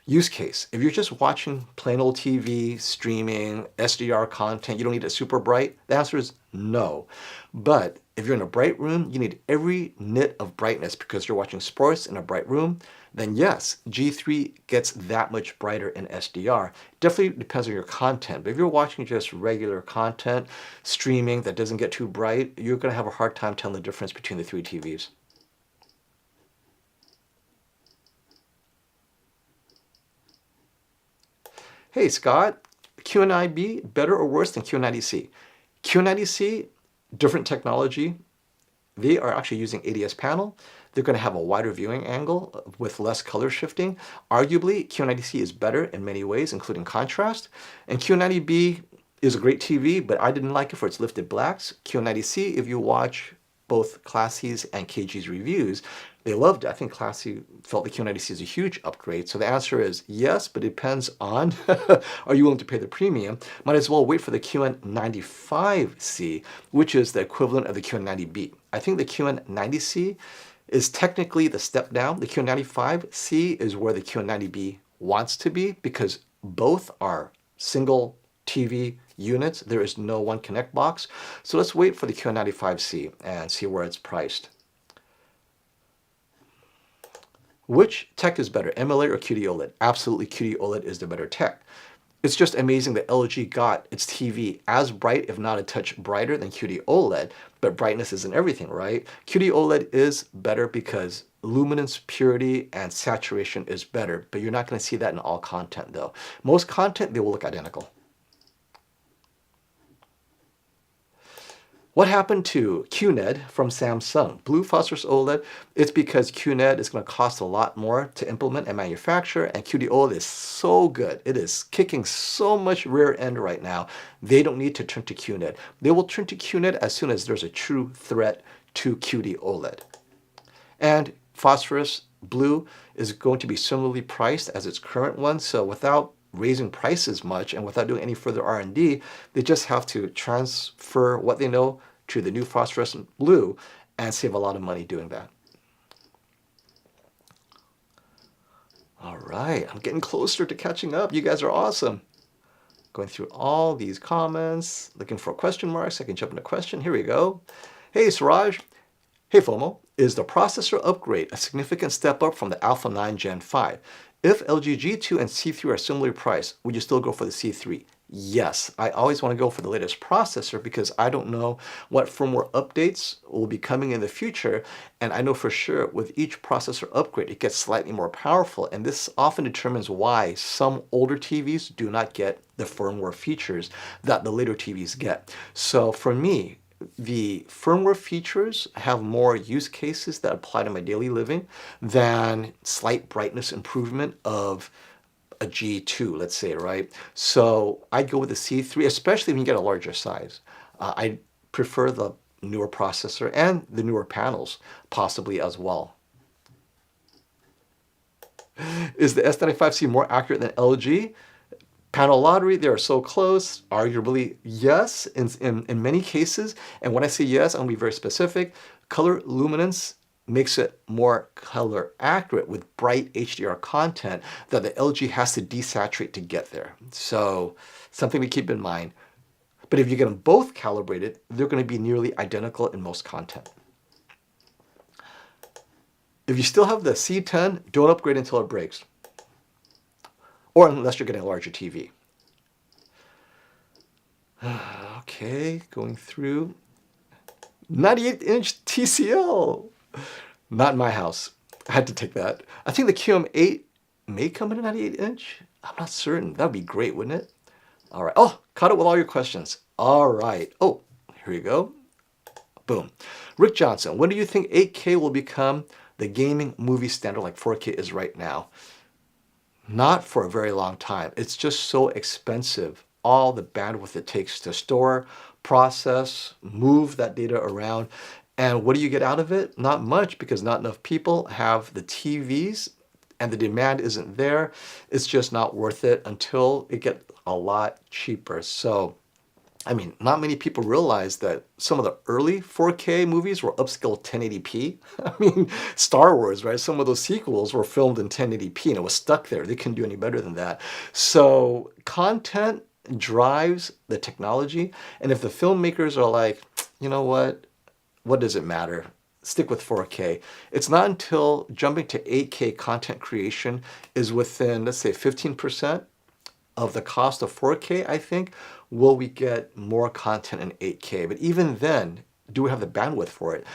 Use case, if you're just watching plain old TV, streaming, SDR content, you don't need it super bright, the answer is no. But if you're in a bright room, you need every nit of brightness because you're watching sports in a bright room, then yes, G3 gets that much brighter in SDR. Definitely depends on your content, but if you're watching just regular content, streaming that doesn't get too bright, you're going to have a hard time telling the difference between the three TVs. Hey Scott, QNIB better or worse than QN90C? QN90C, different technology. They are actually using ADS panel. They're going to have a wider viewing angle with less color shifting. Arguably, QN90C is better in many ways, including contrast. And QN90B is a great TV, but I didn't like it for its lifted blacks. QN90C, if you watch both Classy's and KG's reviews, they loved it. I think Classy felt the QN90C is a huge upgrade. So the answer is yes, but it depends on are you willing to pay the premium? Might as well wait for the QN95C, which is the equivalent of the QN90B. I think the QN90C is technically the step down. The QN95C is where the QN90B wants to be because both are single TV units. There is no one connect box. So let's wait for the QN95C and see where it's priced. Which tech is better, MLA or QD-OLED? Absolutely, QD-OLED is the better tech. It's just amazing that LG got its TV as bright, if not a touch brighter than QD-OLED, but brightness isn't everything, right? QD-OLED is better because luminance, purity, and saturation is better, but you're not going to see that in all content though. Most content, they will look identical. What happened to QNED from Samsung? Blue phosphorus OLED, it's because QNED is going to cost a lot more to implement and manufacture, and QD-OLED is so good. It is kicking so much rear end right now. They don't need to turn to QNED. They will turn to QNED as soon as there's a true threat to QD-OLED. And phosphorus blue is going to be similarly priced as its current one, so without raising prices much and without doing any further R&D, they just have to transfer what they know to the new phosphorescent blue and save a lot of money doing that. All right, I'm getting closer to catching up. You guys are awesome. Going through all these comments, looking for question marks. I can jump into question. Here we go. Hey, Suraj. Hey, FOMO. Is the processor upgrade a significant step up from the Alpha 9 Gen 5? If LG G2 and C3 are similarly priced, would you still go for the C3? Yes, I always want to go for the latest processor because I don't know what firmware updates will be coming in the future. And I know for sure with each processor upgrade, it gets slightly more powerful. And this often determines why some older TVs do not get the firmware features that the later TVs get. So for me, the firmware features have more use cases that apply to my daily living than slight brightness improvement of a G2, let's say, right? So I go with the C3, especially when you get a larger size. I prefer the newer processor and the newer panels, possibly as well. Is the S95C more accurate than LG? Panel lottery, they are so close. Arguably, yes, in many cases. And when I say yes, I'm going to be very specific. Color luminance makes it more color accurate with bright HDR content that the LG has to desaturate to get there. So something to keep in mind. But if you get them both calibrated, they're going to be nearly identical in most content. If you still have the C10, don't upgrade until it breaks. Or unless you're getting a larger TV. Okay, going through. 98-inch TCL. Not in my house. I had to take that. I think the QM8 may come in a 98-inch. I'm not certain. That would be great, wouldn't it? All right. Oh, caught up with all your questions. All right. Oh, here you go. Boom. Rick Johnson, when do you think 8K will become the gaming movie standard like 4K is right now? Not for a very long time. It's just so expensive. All the bandwidth it takes to store, process, move that data around. And what do you get out of it? Not much, because not enough people have the TVs and the demand isn't there. It's just not worth it until it gets a lot cheaper. So, I mean, not many people realize that some of the early 4K movies were upscaled 1080p. I mean, Star Wars, right? Some of those sequels were filmed in 1080p and it was stuck there. They couldn't do any better than that. So content drives the technology. And if the filmmakers are like, you know what does it matter? Stick with 4K. It's not until jumping to 8K content creation is within, let's say, 15% of the cost of 4K, I think, will we get more content in 8K. But even then, do we have the bandwidth for it?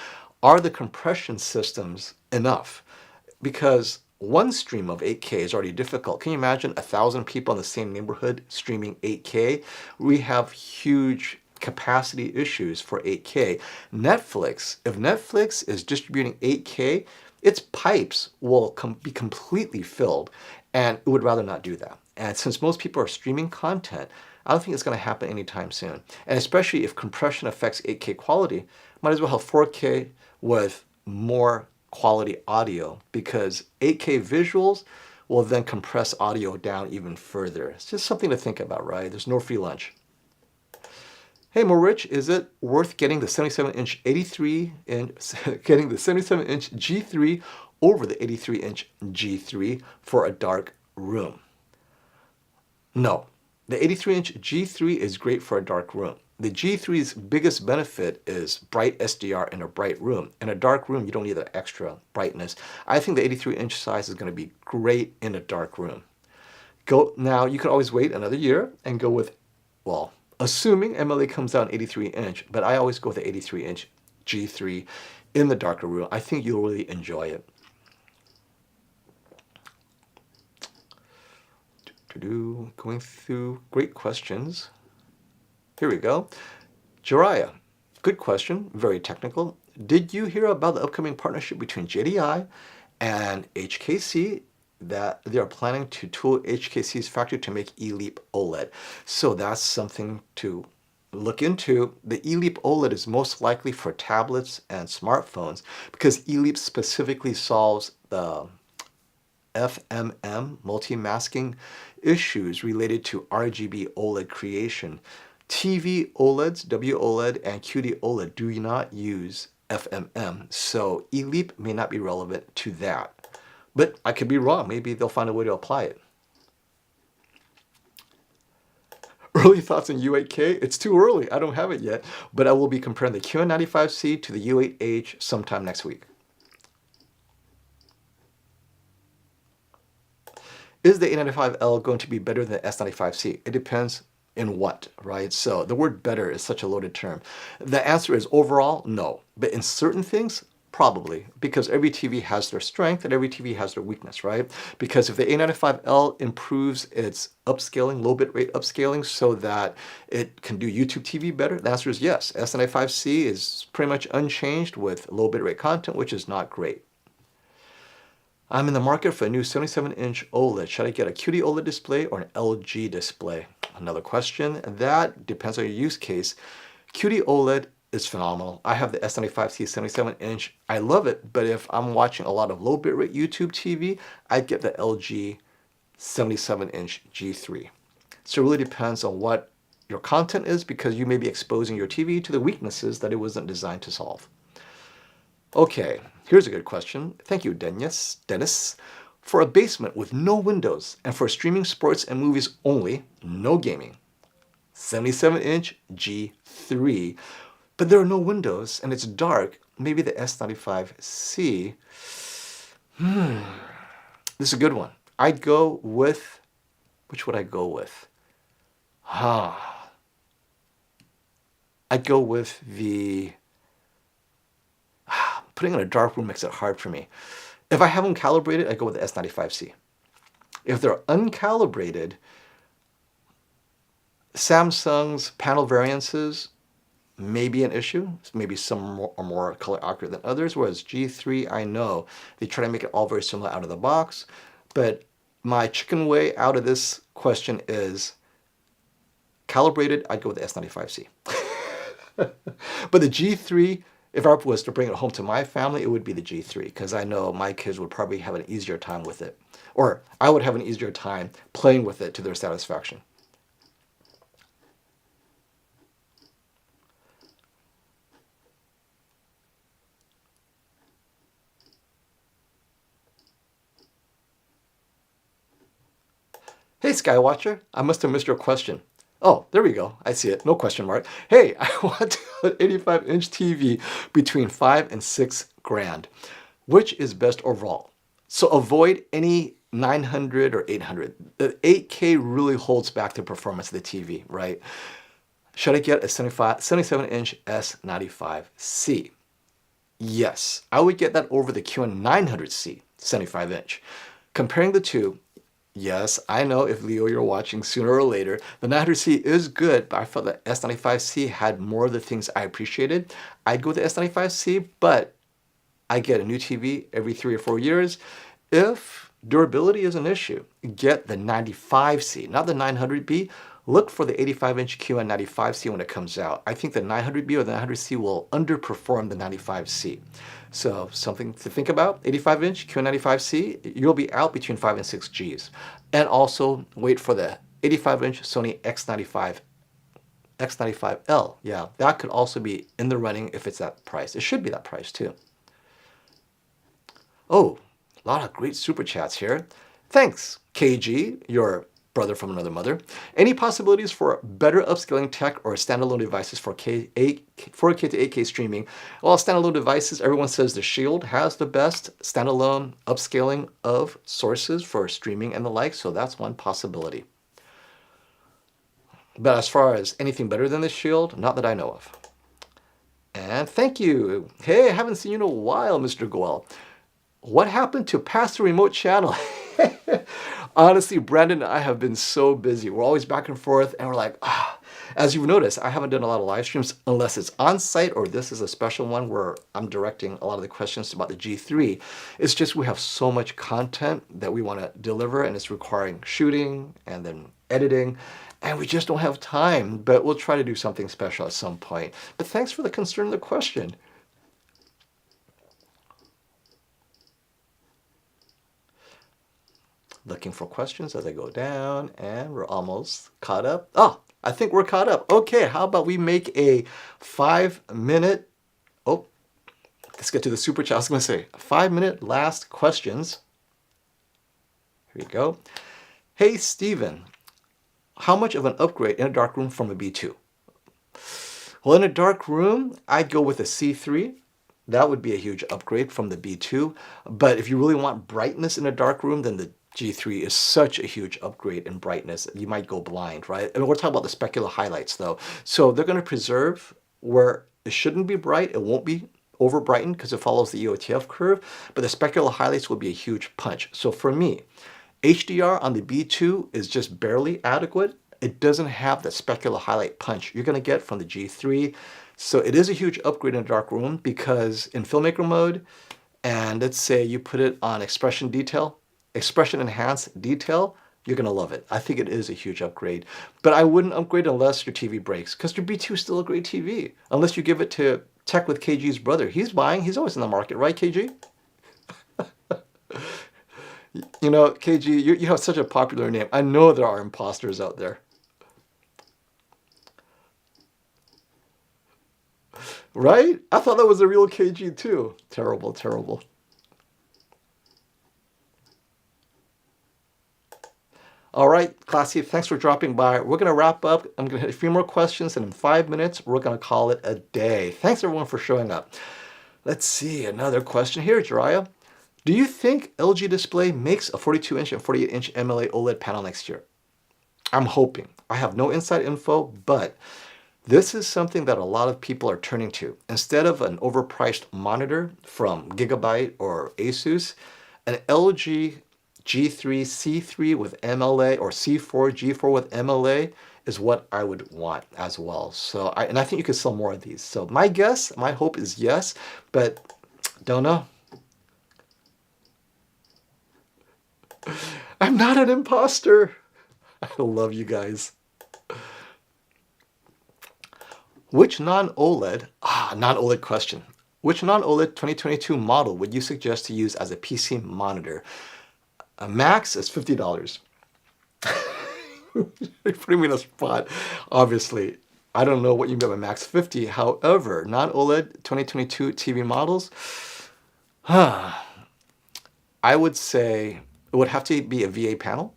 Are the compression systems enough? Because one stream of 8K is already difficult. Can you imagine 1,000 people in the same neighborhood streaming 8K? We have huge capacity issues for 8K. Netflix, if Netflix is distributing 8K, its pipes will be completely filled, and it would rather not do that. And since most people are streaming content, I don't think it's going to happen anytime soon. And especially if compression affects 8K quality, might as well have 4K with more quality audio, because 8K visuals will then compress audio down even further. It's just something to think about, right? There's no free lunch. Hey, more rich, is it worth getting the 77-inch 77-inch G3 over the 83-inch G3 for a dark room? No. The 83-inch G3 is great for a dark room. The G3's biggest benefit is bright SDR in a bright room. In a dark room, you don't need that extra brightness. I think the 83-inch size is going to be great in a dark room. Now, you can always wait another year and go with, well, assuming MLA comes out 83-inch, but I always go with the 83-inch G3 in the darker room. I think you'll really enjoy it. Going through great questions. Here we go. Jiraiya, good question, very technical. Did you hear about the upcoming partnership between JDI and HKC that they are planning to tool HKC's factory to make eLEAP OLED? So that's something to look into. The eLEAP OLED is most likely for tablets and smartphones because eLEAP specifically solves the FMM, multi-masking issues related to RGB OLED creation. TV OLEDs, WOLED, and QD-OLED do not use FMM, so eLEAP may not be relevant to that. But I could be wrong. Maybe they'll find a way to apply it. Early thoughts on U8K? It's too early. I don't have it yet, but I will be comparing the QN95C to the U8H sometime next week. Is the A95L going to be better than the S95C? It depends in what, right? So the word better is such a loaded term. The answer is overall, no. But in certain things, probably, because every TV has their strength and every TV has their weakness, right? Because if the A95L improves its upscaling, low bit rate upscaling, so that it can do YouTube TV better, the answer is yes. S95C is pretty much unchanged with low bit rate content, which is not great. I'm in the market for a new 77-inch OLED. Should I get a QD-OLED display or an LG display? Another question. That depends on your use case. QD-OLED is phenomenal. I have the S95C 77-inch. I love it, but if I'm watching a lot of low bitrate YouTube TV, I'd get the LG 77-inch G3. So it really depends on what your content is because you may be exposing your TV to the weaknesses that it wasn't designed to solve. Okay, here's a good question. Thank you, Dennis. For a basement with no windows and for streaming sports and movies only, no gaming, 77-inch G3, but there are no windows and it's dark, maybe the S95C. This is a good one. I'd go with, which would I go with? I'd go with the, putting in a dark room makes it hard for me. If I have them calibrated, I go with the S95C. If they're uncalibrated, Samsung's panel variances may be an issue. Maybe some are more color accurate than others, whereas G3, I know they try to make it all very similar out of the box. But my chicken way out of this question is calibrated, I'd go with the S95C. But the G3, if I was to bring it home to my family, it would be the G3 because I know my kids would probably have an easier time with it. Or I would have an easier time playing with it to their satisfaction. Hey, Skywatcher, I must have missed your question. Oh, there we go. I see it. No question mark. Hey, I want an 85-inch TV between 5 and 6 grand. Which is best overall? So avoid any 900 or 800. The 8K really holds back the performance of the TV, right? Should I get a 77-inch S95C? Yes, I would get that over the QN900C 75-inch. Comparing the two, yes, I know if Leo you're watching sooner or later, the 900C is good, but I felt that S95C had more of the things I appreciated. I'd go with the S95C, but I get a new TV every 3 or 4 years. If durability is an issue, get the 95C, not the 900B. Look for the 85-inch QN95C when it comes out. I think the 900B or the 900C will underperform the 95C. So something to think about, 85-inch QN95C, you'll be out between 5 and 6 Gs. And also wait for the 85-inch Sony X95L. Yeah, that could also be in the running if it's that price. It should be that price too. Oh, a lot of great super chats here. Thanks, KG, your brother from another mother. Any possibilities for better upscaling tech or standalone devices for 4K to 8K streaming? Well, standalone devices, everyone says the Shield has the best standalone upscaling of sources for streaming and the like, so that's one possibility. But as far as anything better than the Shield, not that I know of. And thank you. Hey, I haven't seen you in a while, Mr. Goel. What happened to Pass the Remote channel? Honestly, Brandon and I have been so busy. We're always back and forth, and we're like, As you've noticed, I haven't done a lot of live streams unless it's on site or this is a special one where I'm directing a lot of the questions about the G3. It's just we have so much content that we want to deliver and it's requiring shooting and then editing and we just don't have time, but we'll try to do something special at some point. But thanks for the concern and the question. Looking for questions as I go down, and we're almost caught up. Oh, I think we're caught up. Okay, how about we make a 5-minute, oh, let's get to the super chat. I was going to say 5-minute last questions. Here we go. Hey, Steven, how much of an upgrade in a dark room from a B2? Well, in a dark room, I'd go with a C3. That would be a huge upgrade from the B2. But if you really want brightness in a dark room, then the G3 is such a huge upgrade in brightness. You might go blind, right? And we're talking about the specular highlights though. So they're going to preserve where it shouldn't be bright. It won't be over brightened because it follows the EOTF curve, but the specular highlights will be a huge punch. So for me, HDR on the B2 is just barely adequate. It doesn't have the specular highlight punch you're going to get from the G3. So it is a huge upgrade in a dark room because in filmmaker mode, and let's say you put it on expression enhanced detail, you're going to love it. I think it is a huge upgrade. But I wouldn't upgrade unless your TV breaks because your B2 is still a great TV. Unless you give it to Tech with KG's brother. He's buying. He's always in the market, right, KG? You know, KG, you have such a popular name. I know there are imposters out there. Right? I thought that was a real KG too. Terrible, terrible. All right, Classy, thanks for dropping by. We're going to wrap up. I'm going to hit a few more questions, and in 5 minutes, we're going to call it a day. Thanks, everyone, for showing up. Let's see, another question here, Jiraiya. Do you think LG Display makes a 42-inch and 48-inch MLA OLED panel next year? I'm hoping. I have no inside info, but this is something that a lot of people are turning to. Instead of an overpriced monitor from Gigabyte or Asus, an LG G3, C3 with MLA or C4, G4 with MLA is what I would want as well. So, I think you could sell more of these. So my guess, my hope is yes, but don't know. I'm not an imposter. I love you guys. Which non-OLED, non-OLED question. Which non-OLED 2022 model would you suggest to use as a PC monitor? A max is $50. You're putting me in a spot. Obviously, I don't know what you mean by max 50. However, non-OLED 2022 TV models, I would say it would have to be a VA panel.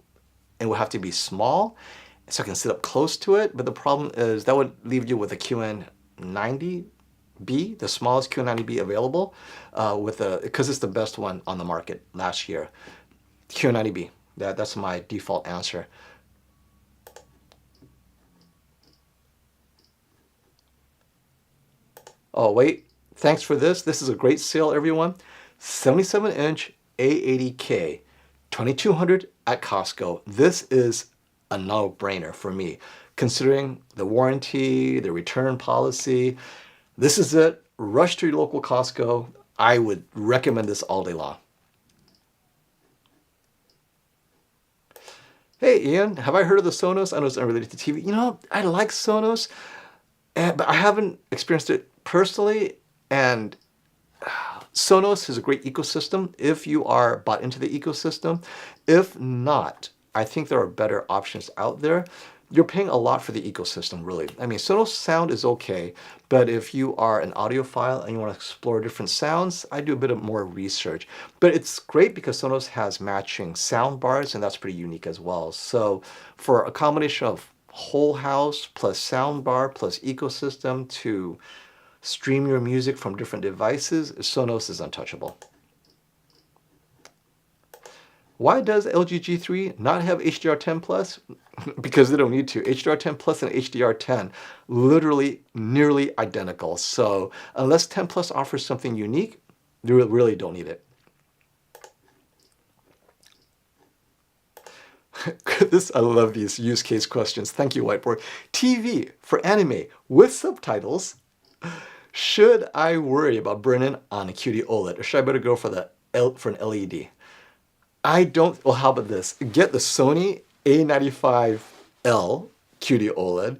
It would have to be small so I can sit up close to it. But the problem is that would leave you with a QN90B, the smallest QN90B available, because it's the best one on the market last year. QNED. That's my default answer. Oh, wait. Thanks for this. This is a great sale, everyone. 77-inch A80K, 2200 at Costco. This is a no-brainer for me, considering the warranty, the return policy. This is it. Rush to your local Costco. I would recommend this all day long. Hey, Ian, have I heard of the Sonos? I know it's unrelated to TV. You know, I like Sonos, but I haven't experienced it personally. And Sonos is a great ecosystem if you are bought into the ecosystem. If not, I think there are better options out there. You're paying a lot for the ecosystem, really. I mean, Sonos sound is okay, but if you are an audiophile and you want to explore different sounds, I do a bit of more research. But it's great because Sonos has matching sound bars, and that's pretty unique as well. So for a combination of whole house plus sound bar plus ecosystem to stream your music from different devices, Sonos is untouchable. Why does LG G3 not have HDR10 Plus? Because they don't need to. HDR10 Plus and HDR10 literally nearly identical. So unless 10 Plus offers something unique, they really don't need it. I love these use case questions. Thank you, Whiteboard. TV for anime with subtitles. Should I worry about burn-in on a QD-OLED, or should I better go for for an LED? I don't. Well, how about this? Get the Sony A95L QD-OLED.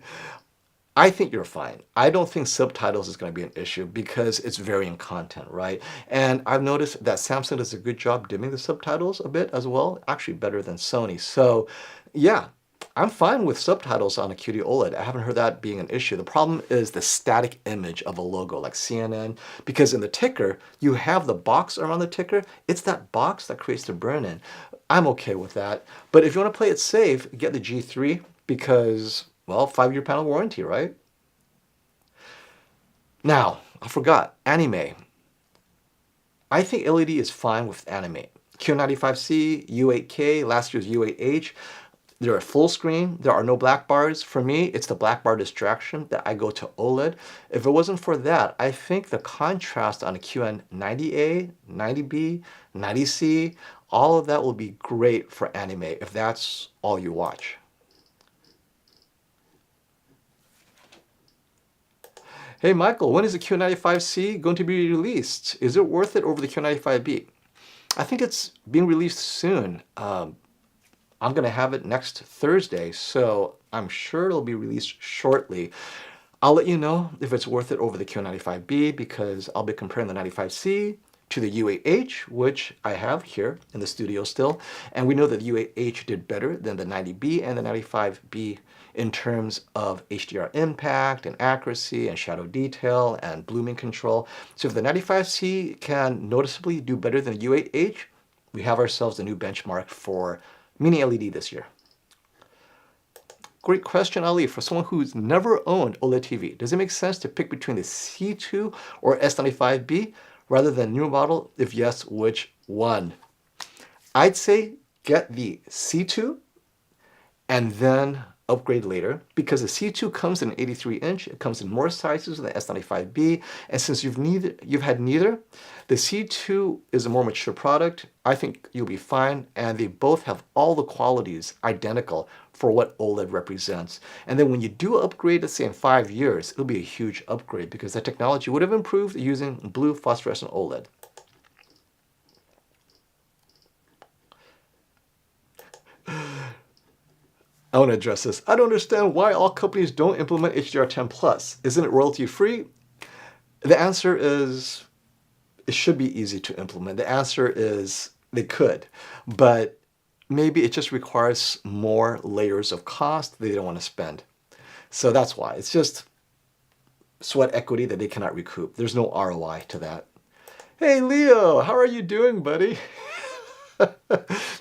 I think you're fine. I don't think subtitles is going to be an issue because it's varying content, right? And I've noticed that Samsung does a good job dimming the subtitles a bit as well, actually better than Sony. So yeah, I'm fine with subtitles on a QD OLED. I haven't heard that being an issue. The problem is the static image of a logo like CNN, because in the ticker, you have the box around the ticker. It's that box that creates the burn-in. I'm okay with that. But if you want to play it safe, get the G3 because, well, 5-year panel warranty, right? Now, I forgot, anime. I think LED is fine with anime. QN95C, U8K, last year's U8H. They're a full screen. There are no black bars. For me, it's the black bar distraction that I go to OLED. If it wasn't for that, I think the contrast on a QN90A, 90B, 90C, all of that will be great for anime if that's all you watch. Hey Michael, when is the QN95C going to be released? Is it worth it over the QN95B? I think it's being released soon. I'm going to have it next Thursday, so I'm sure it'll be released shortly. I'll let you know if it's worth it over the Q95B because I'll be comparing the 95C to the U8H, which I have here in the studio still. And we know that the U8H did better than the 90B and the 95B in terms of HDR impact and accuracy and shadow detail and blooming control. So if the 95C can noticeably do better than the U8H, we have ourselves a new benchmark for Mini LED this year. Great question, Ali. For someone who's never owned OLED TV, does it make sense to pick between the C2 or S95B rather than new model? If yes, which one? I'd say get the C2 and then upgrade later because the C2 comes in 83-inch. It comes in more sizes than the S95B. And since you've had neither, the C2 is a more mature product. I think you'll be fine. And they both have all the qualities identical for what OLED represents. And then when you do upgrade, let's say in 5 years, it'll be a huge upgrade because the technology would have improved using blue phosphorescent OLED. I want to address this. I don't understand why all companies don't implement HDR10+. Isn't it royalty free? The answer is it should be easy to implement. The answer is they could, but maybe it just requires more layers of cost they don't want to spend. So that's why. It's just sweat equity that they cannot recoup. There's no ROI to that. Hey Leo, how are you doing, buddy?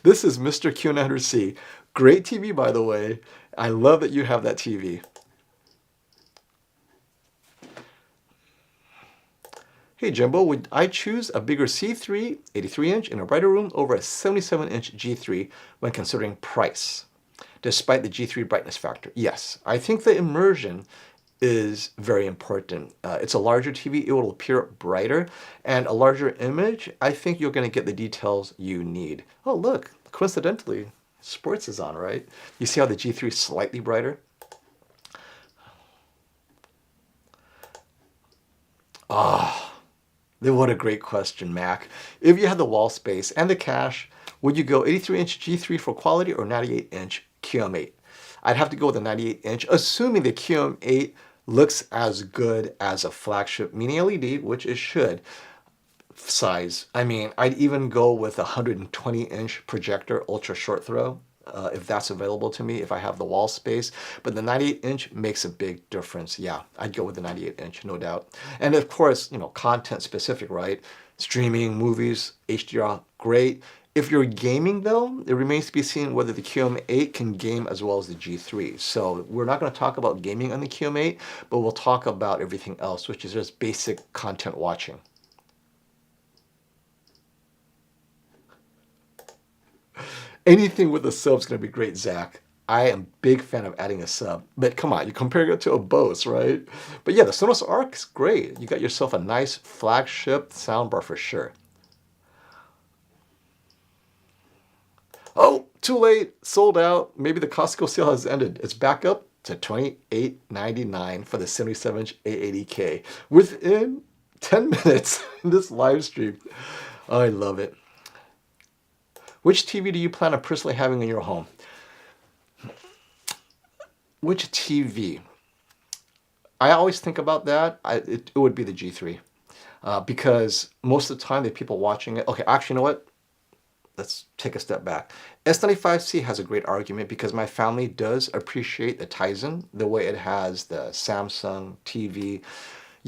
This is Mr. Q900C. Great TV, by the way. I love that you have that TV. Hey Jimbo, would I choose a bigger C3 83-inch in a brighter room over a 77-inch G3 when considering price, despite the G3 brightness factor? Yes, I think the immersion is very important. It's a larger TV, it will appear brighter, and a larger image, I think you're going to get the details you need. Oh look, coincidentally, sports is on, right? You see how the G3 is slightly brighter? Ah, what a great question, Mac. If you had the wall space and the cash, would you go 83-inch G3 for quality or 98-inch QM8? I'd have to go with the 98-inch, assuming the QM8 looks as good as a flagship Mini LED, which it should. Size. I mean, I'd even go with a 120-inch projector, ultra short throw, if that's available to me, if I have the wall space. But the 98-inch makes a big difference. Yeah, I'd go with the 98-inch, no doubt. And of course, you know, content specific, right? Streaming, movies, HDR, great. If you're gaming though, it remains to be seen whether the QM8 can game as well as the G3. So we're not going to talk about gaming on the QM8, but we'll talk about everything else, which is just basic content watching. Anything with a sub is going to be great, Zach. I am a big fan of adding a sub. But come on, you're comparing it to a Bose, right? But yeah, the Sonos Arc is great. You got yourself a nice flagship soundbar for sure. Oh, Too late, sold out. Maybe the Costco sale has ended. It's back up to $28.99 for the 77-inch A80K within 10 minutes in this live stream. I love it. Which TV do you plan on personally having in your home? Which TV? I always think about that. It would be the G3 because most of the time the people watching it. Okay, actually, you know what? Let's take a step back. S95C has a great argument because my family does appreciate the Tizen, the way it has the Samsung TV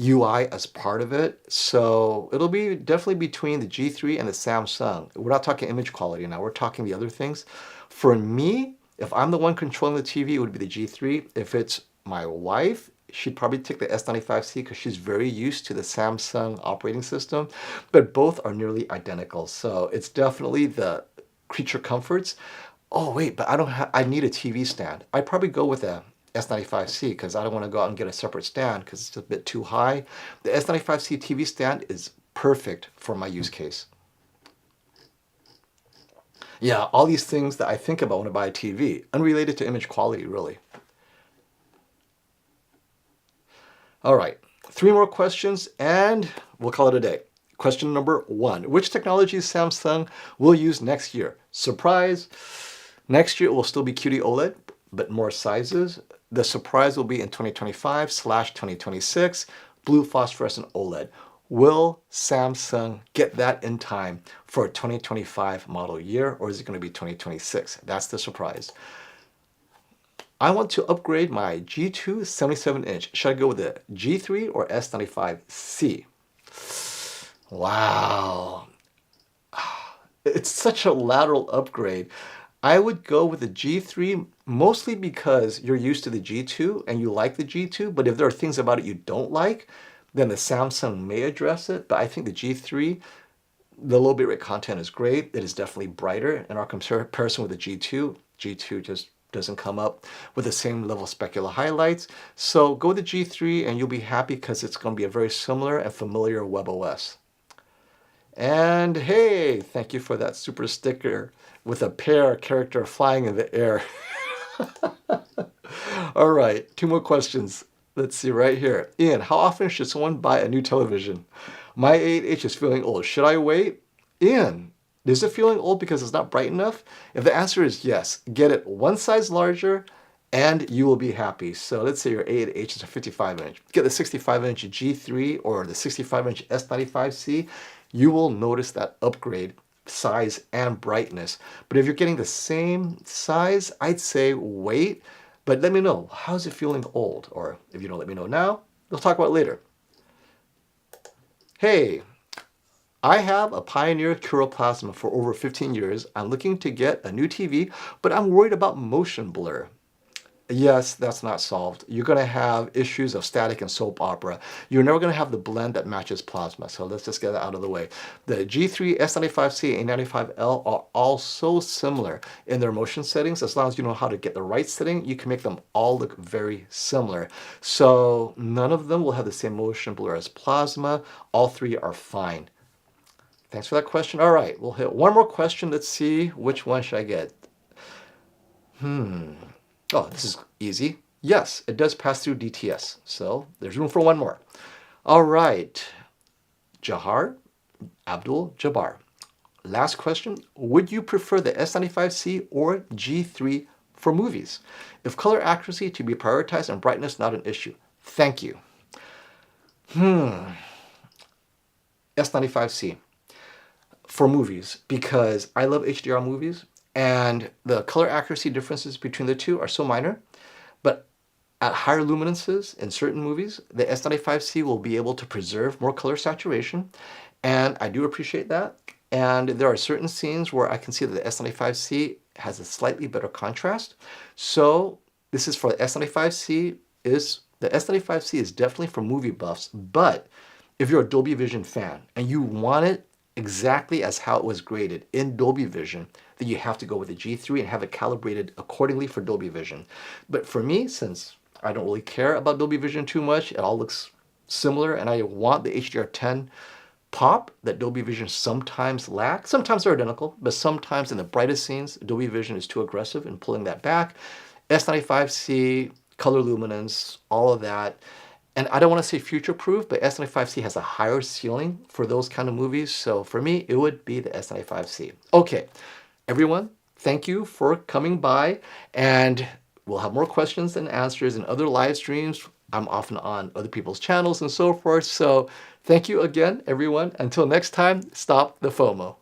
UI as part of it. So it'll be definitely between the G3 and the Samsung. We're not talking image quality now. We're talking the other things. For me, if I'm the one controlling the TV, it would be the G3. If it's my wife, she'd probably take the S95C because she's very used to the Samsung operating system, but both are nearly identical. So it's definitely the creature comforts. Oh wait, but I need a TV stand. I'd probably go with a S95C because I don't want to go out and get a separate stand because it's a bit too high. The S95C TV stand is perfect for my use case. Yeah, all these things that I think about when I buy a TV, unrelated to image quality, really. All right, 3 more questions and we'll call it a day. Question number 1. Which technology Samsung will use next year? Surprise! Next year it will still be QD-OLED, but more sizes. The surprise will be in 2025/2026, blue phosphorescent OLED. Will Samsung get that in time for a 2025 model year, or is it going to be 2026? That's the surprise. I want to upgrade my G2 77-inch. Should I go with the G3 or S95C? Wow. It's such a lateral upgrade. I would go with the G3 mostly because you're used to the G2 and you like the G2, but if there are things about it you don't like, then the Samsung may address it. But I think the G3, the low bitrate content is great. It is definitely brighter in our comparison with the G2. G2 just doesn't come up with the same level of specular highlights. So go with the G3 and you'll be happy because it's going to be a very similar and familiar WebOS. And hey, thank you for that super sticker with a pear character flying in the air. All right, 2 more questions. Let's see right here. Ian, how often should someone buy a new television? My A8H is feeling old. Should I wait? Ian, is it feeling old because it's not bright enough? If the answer is yes, get it 1 size larger and you will be happy. So let's say your A8H is a 55-inch. Get the 65-inch G3 or the 65-inch S95C. You will notice that upgrade, size and brightness. But if you're getting the same size, I'd say wait. But let me know, how's it feeling old? Or if you don't let me know now, we'll talk about it later. Hey, I have a Pioneer Curo Plasma for over 15 years. I'm looking to get a new TV, but I'm worried about motion blur. Yes, that's not solved. You're going to have issues of static and soap opera. You're never going to have the blend that matches plasma. So let's just get that out of the way. The G3, S95C, A95L are all so similar in their motion settings. As long as you know how to get the right setting, you can make them all look very similar. So none of them will have the same motion blur as plasma. All 3 are fine. Thanks for that question. All right, we'll hit 1 more question. Let's see, which one should I get? Oh, this is easy. Yes, it does pass through DTS. So there's room for 1 more. All right. Jahar Abdul Jabbar. Last question. Would you prefer the S95C or G3 for movies? If color accuracy to be prioritized and brightness not an issue. Thank you. S95C for movies because I love HDR movies. And the color accuracy differences between the 2 are so minor, but at higher luminances in certain movies, the S95C will be able to preserve more color saturation, and I do appreciate that. And there are certain scenes where I can see that the S95C has a slightly better contrast. So this is for the S95C. The S95C is definitely for movie buffs, but if you're a Dolby Vision fan and you want it exactly as how it was graded in Dolby Vision, then you have to go with the G3 and have it calibrated accordingly for Dolby Vision. But for me, since I don't really care about Dolby Vision too much, it all looks similar, and I want the HDR10 pop that Dolby Vision sometimes lacks. Sometimes they're identical, but sometimes in the brightest scenes, Dolby Vision is too aggressive in pulling that back. S95C, color luminance, all of that. And I don't want to say future-proof, but S95C has a higher ceiling for those kind of movies. So for me, it would be the S95C. Okay, everyone, thank you for coming by. And we'll have more questions and answers in other live streams. I'm often on other people's channels and so forth. So thank you again, everyone. Until next time, stop the FOMO.